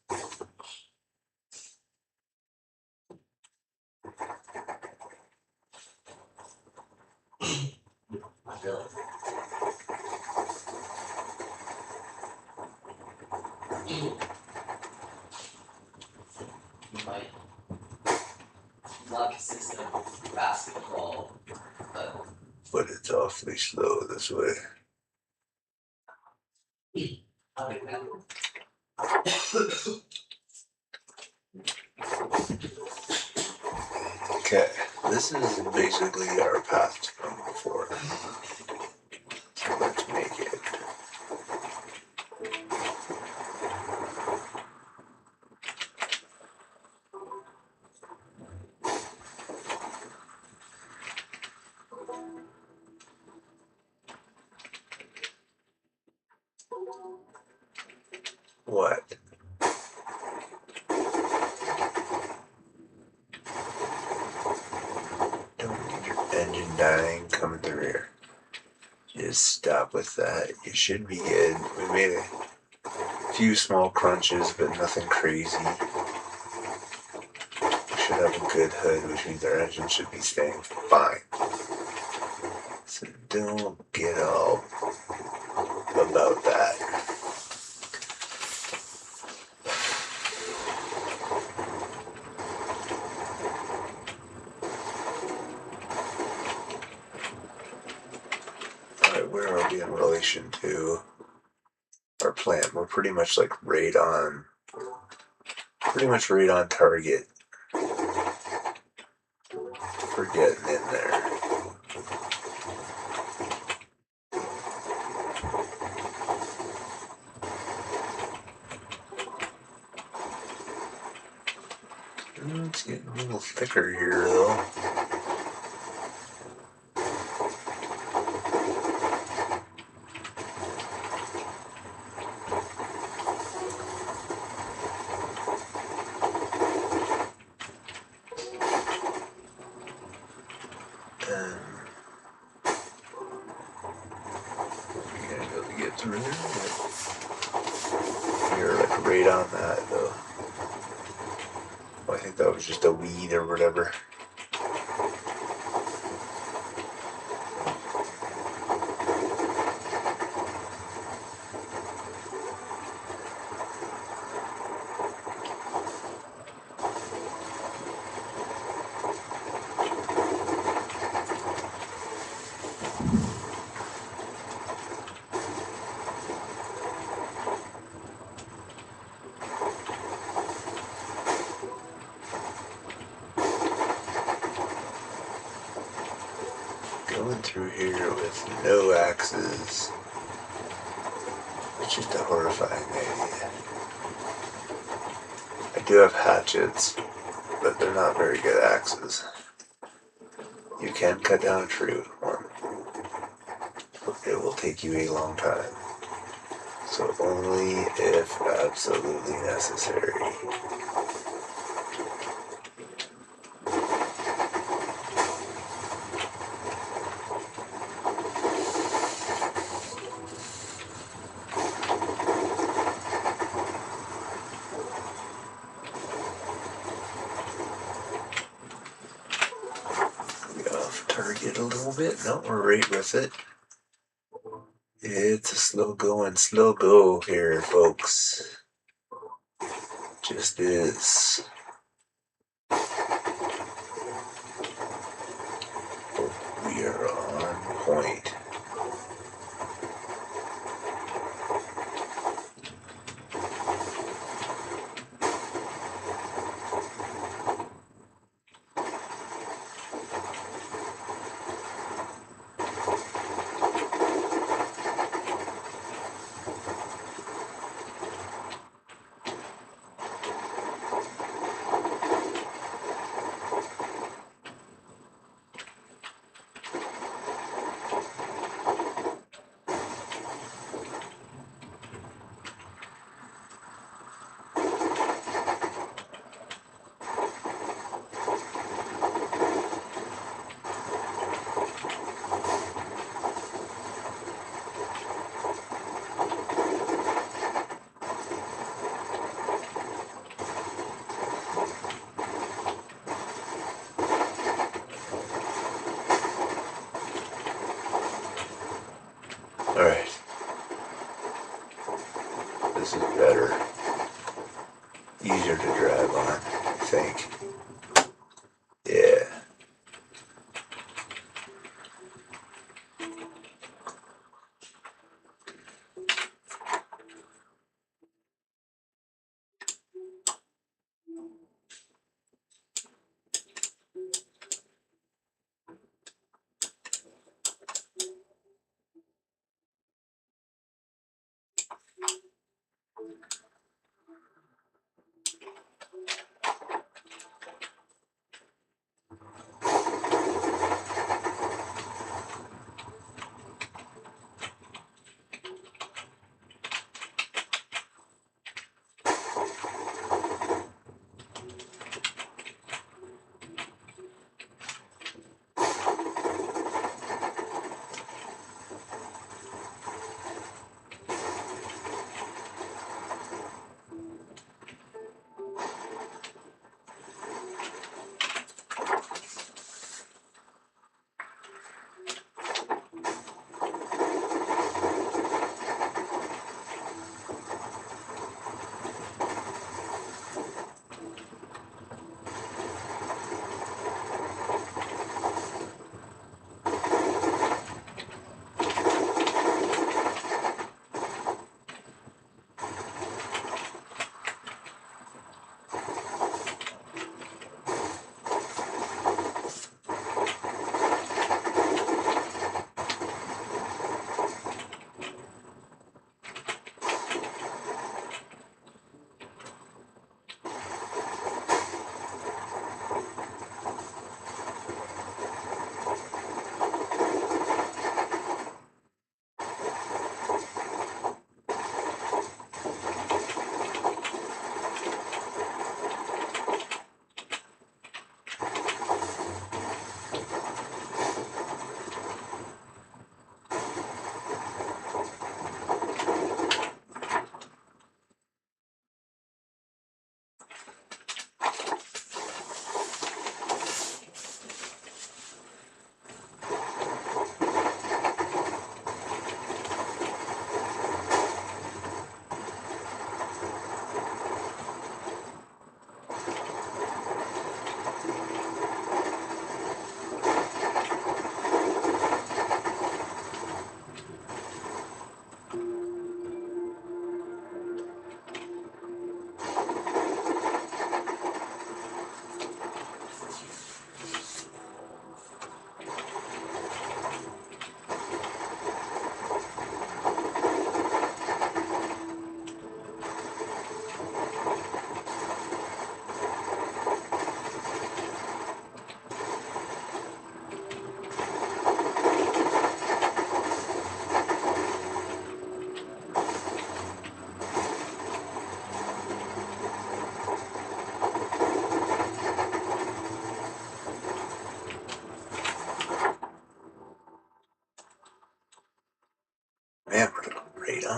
But it's awfully slow this way. Okay, this is basically our path to number 4. So let's make it. What? Don't need your engine dying coming through here. Just stop with that. You should be good. We made a few small crunches, but nothing crazy. We should have a good hood, which means our engine should be staying fine. So don't get all about that. Alright, where are we in relation to our plant? We're pretty much like right on target for getting in there. It's getting a little thicker here though. You're gonna be able to get through there. You're like right on that though. I think that was just a weed or whatever. Going through here with no axes. It's just a horrifying idea. I do have hatchets, but they're not very good axes. You can cut down a tree with one, but it will take you a long time. So only if absolutely necessary. Target a little bit. No, we're right with it. It's a slow go here, folks. Just is. But we are on point.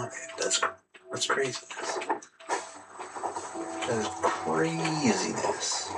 around it. That's craziness. That is craziness.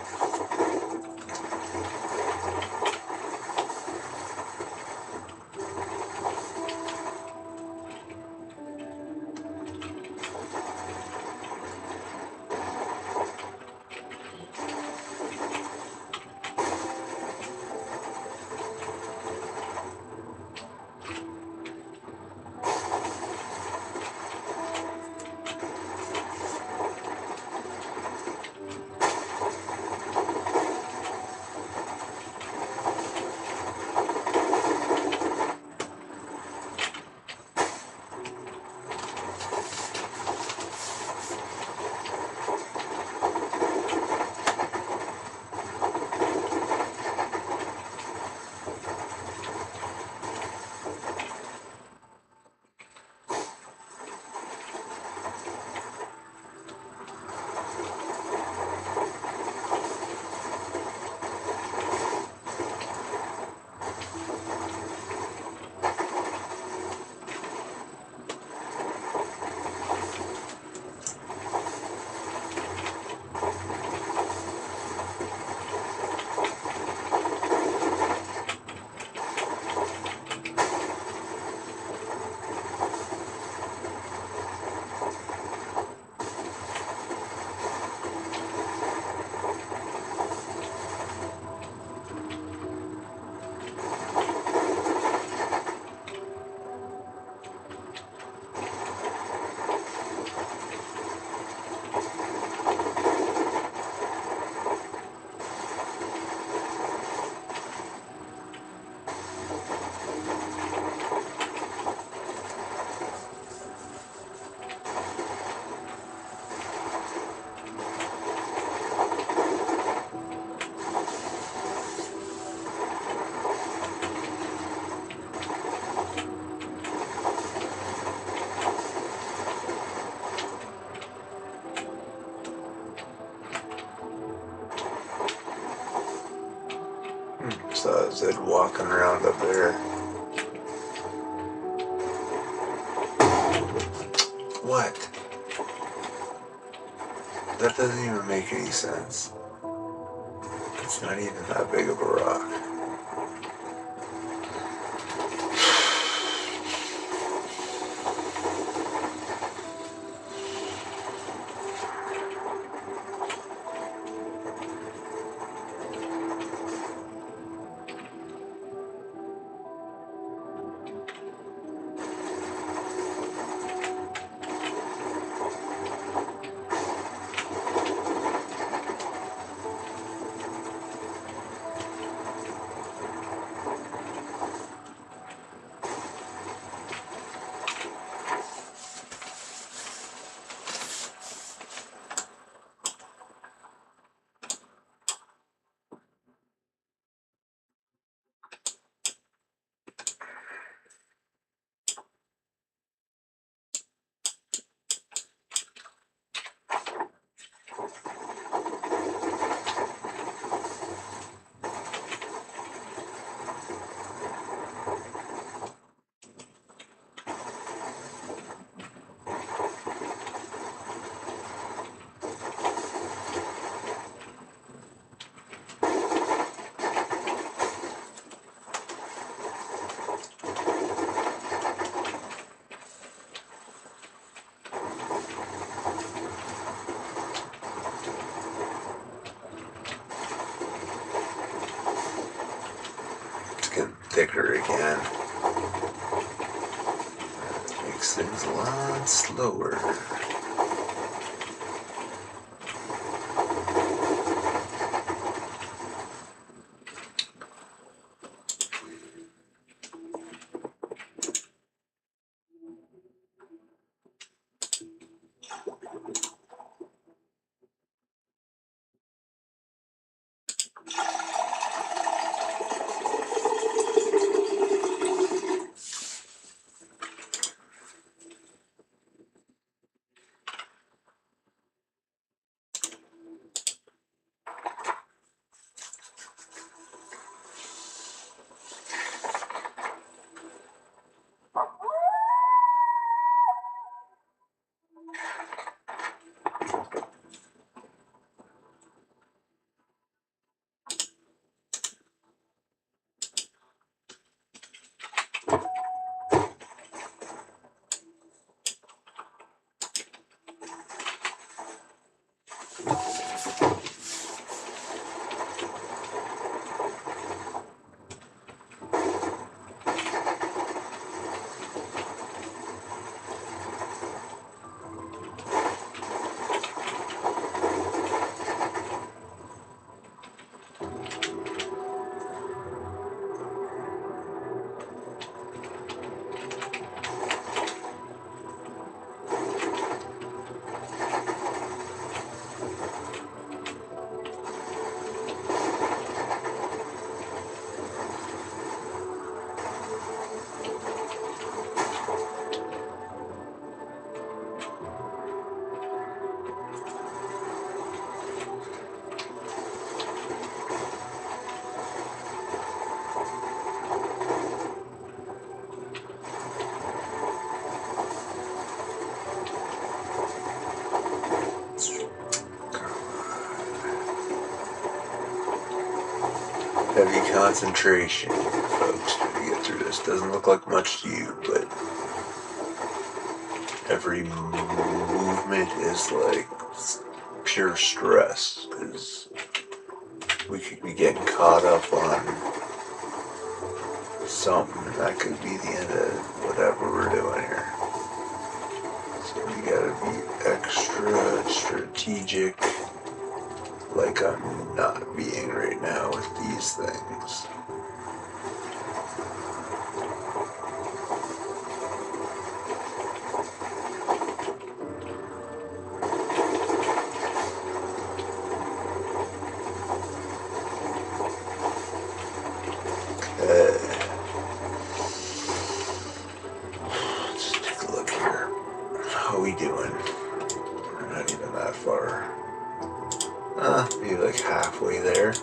So is it walking around up there? What? That doesn't even make any sense. It's not even that big of a rock. Getting thicker again. That makes things a lot slower. Heavy concentration, folks, to get through this. Doesn't look like much to you, but every movement is like pure stress, because we could be getting caught up on something, and that could be the end of whatever we're doing here. So we gotta be extra strategic, like I'm not being right now with these things. Let's take a look here. How we doing? We're not even that far. Maybe like halfway there.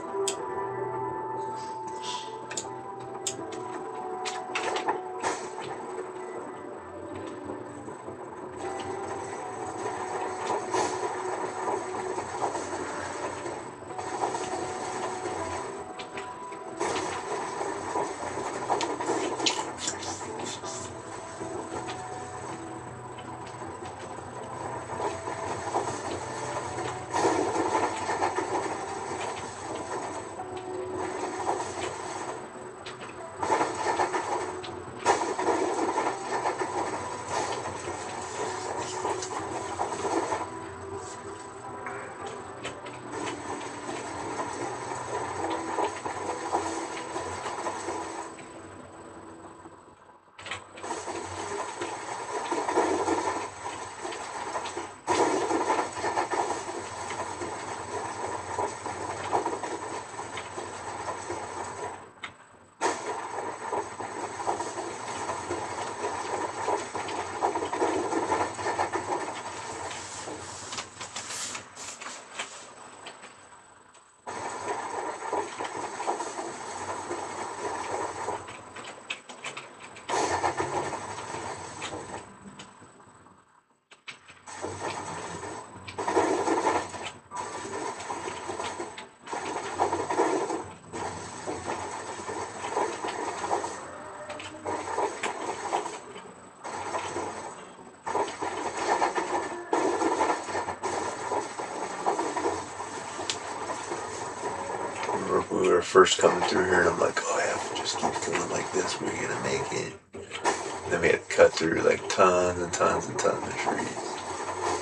We were first coming through here, and I'm like, oh, I have to just keep going like this. We're gonna make it. And then we had to cut through like tons and tons and tons of trees,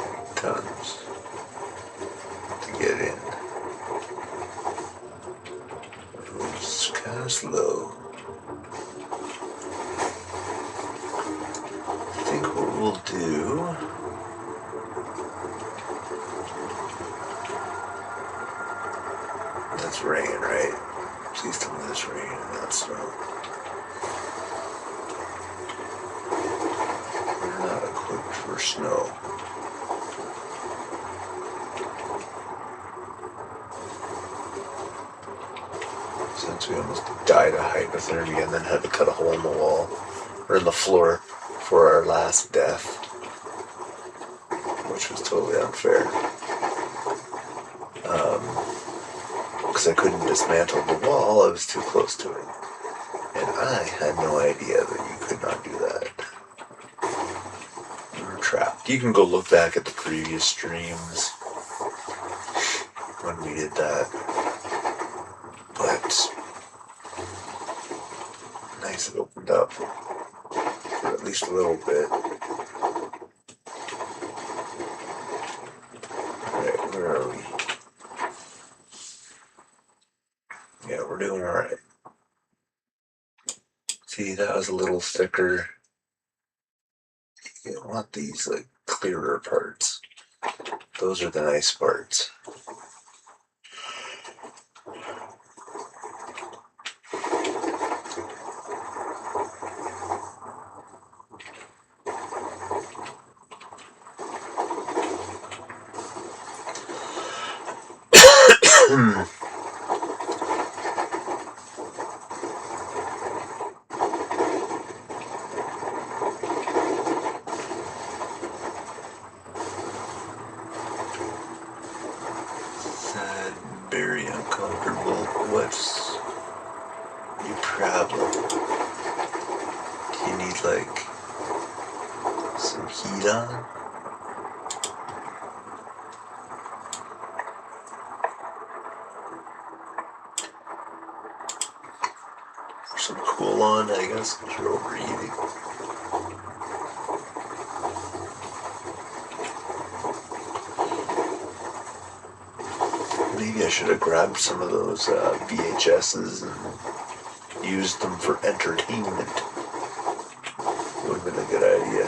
like tons, to get in. It was kind of slow. I think what we'll do. That's rain, right? Please tell me that's rain and not snow. We're not equipped for snow. Since we almost died of hypothermia and then had to cut a hole in the wall, or in the floor, for our last death, which was totally unfair. Because I couldn't dismantle the wall, I was too close to it. And I had no idea that you could not do that. We were trapped. You can go look back at the previous streams when we did that. But nice, it opened up for at least a little bit. Alright, where are we? Yeah, we're doing alright. See, that was a little thicker. You want these like clearer parts. Those are the nice parts. Sad, very uncomfortable. What's grab them. Do you need like some heat on? Or some cool on, I guess, because you're overeating. Maybe I should have grabbed some of those VHSs and used them for entertainment. Would have been a good idea.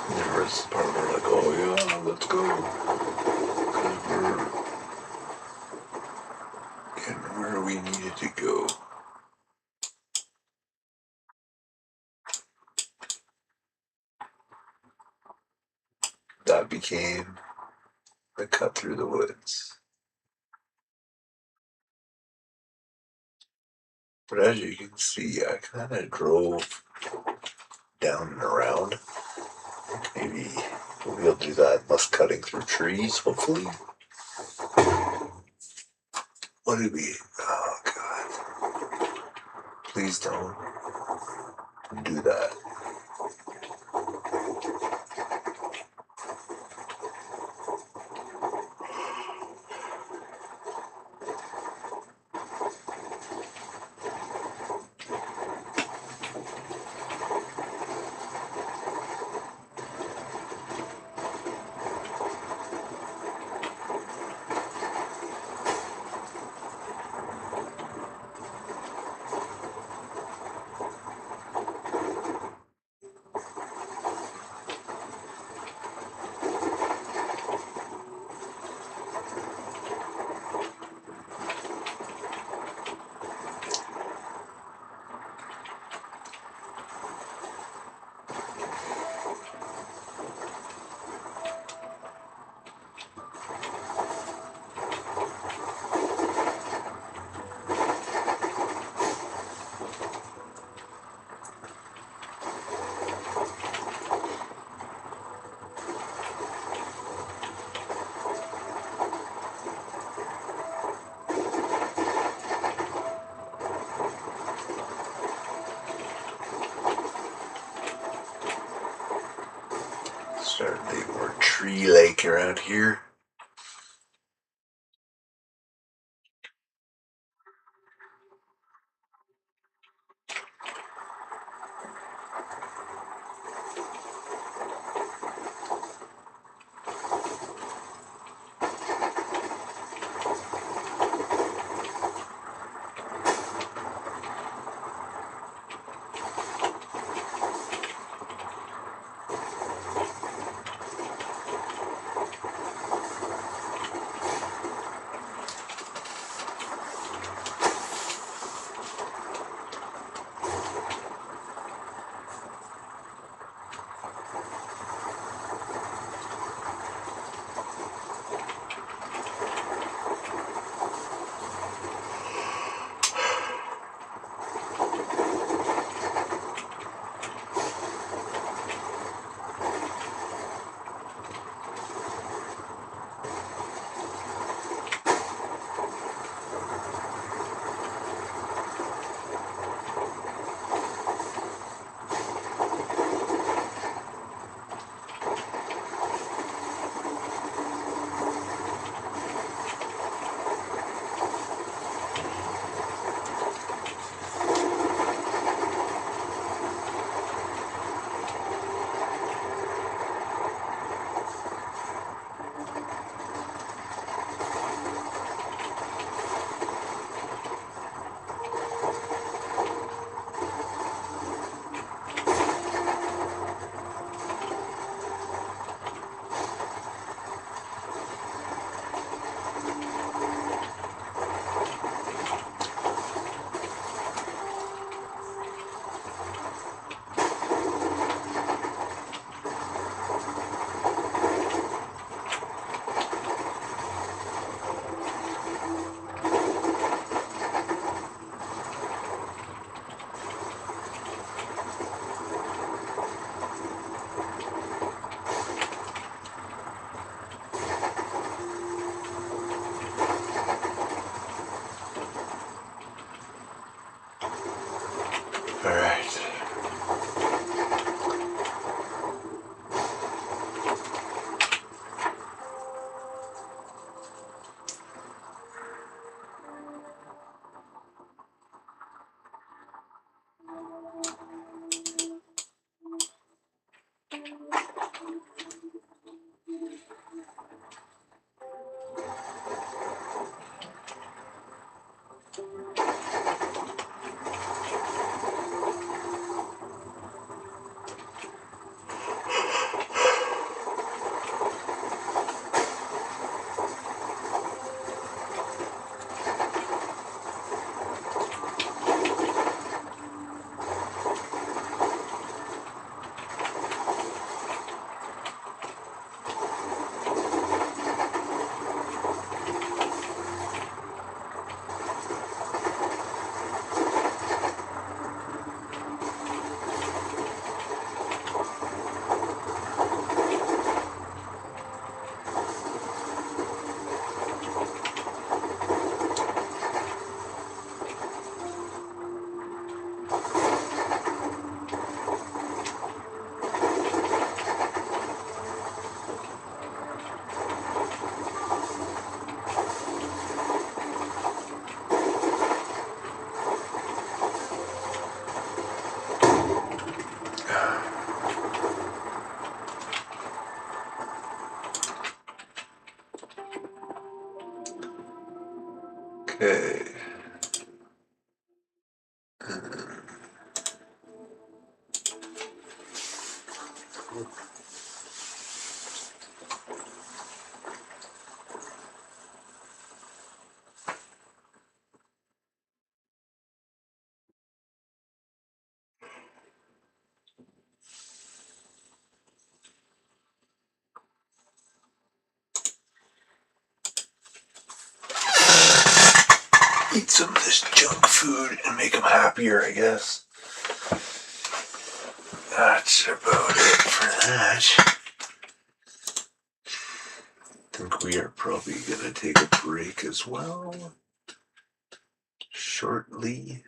There was part where we're like, oh yeah, let's go. Because we're getting where we needed to go. That became the cut through the woods. But as you can see, I kind of drove down and around. Maybe we'll be able to do that unless cutting through trees, hopefully. What did we... Oh, God. Please don't do that. Starting to be more tree-like around here. Okay. Eat some of this junk food and make them happier, I guess. That's about it for that. I think we are probably going to take a break as well. Shortly.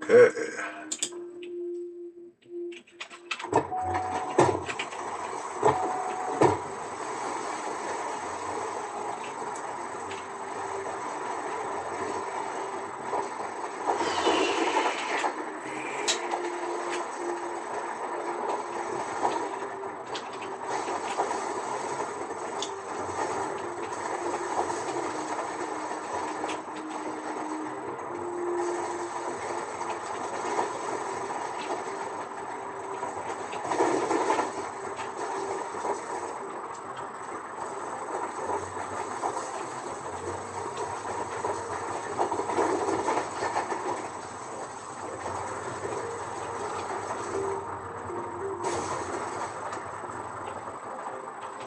Okay. Okay.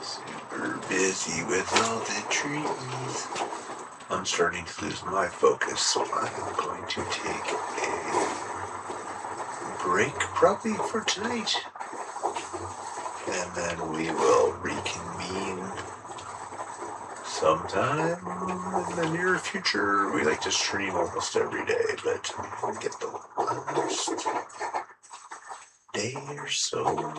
Super busy with all the trees. I'm starting to lose my focus, so I'm going to take a break probably for tonight. And then we will reconvene sometime in the near future. We like to stream almost every day, but we get the last day or so.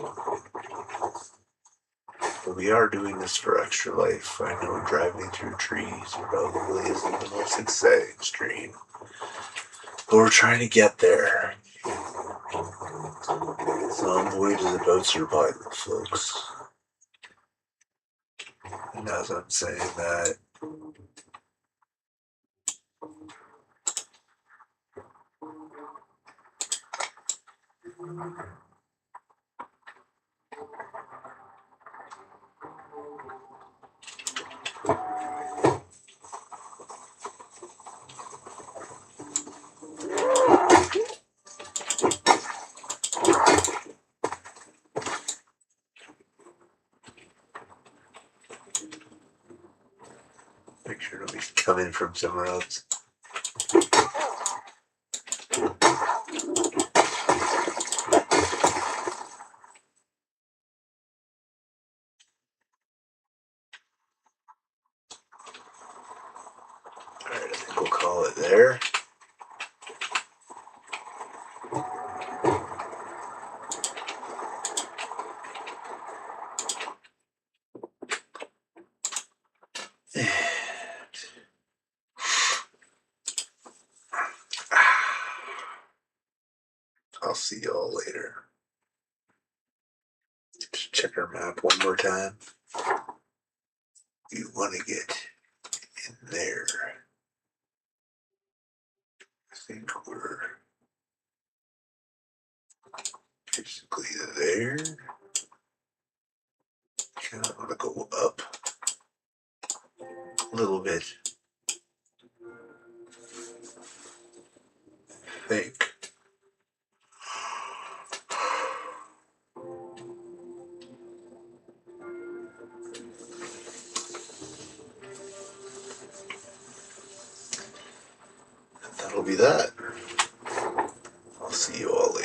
But we are doing this for extra life. I know driving through trees probably isn't the most exciting stream, but we're trying to get there. Zomboid is about survival, folks. And as I'm saying that, Make sure nobody's coming from somewhere else. Alright, I think we'll call it there. I'll see y'all later. Just check our map one more time. You want to get in there. I think we're basically there. Kind of want to go up a little bit. I think. That'll be that. I'll see you all later.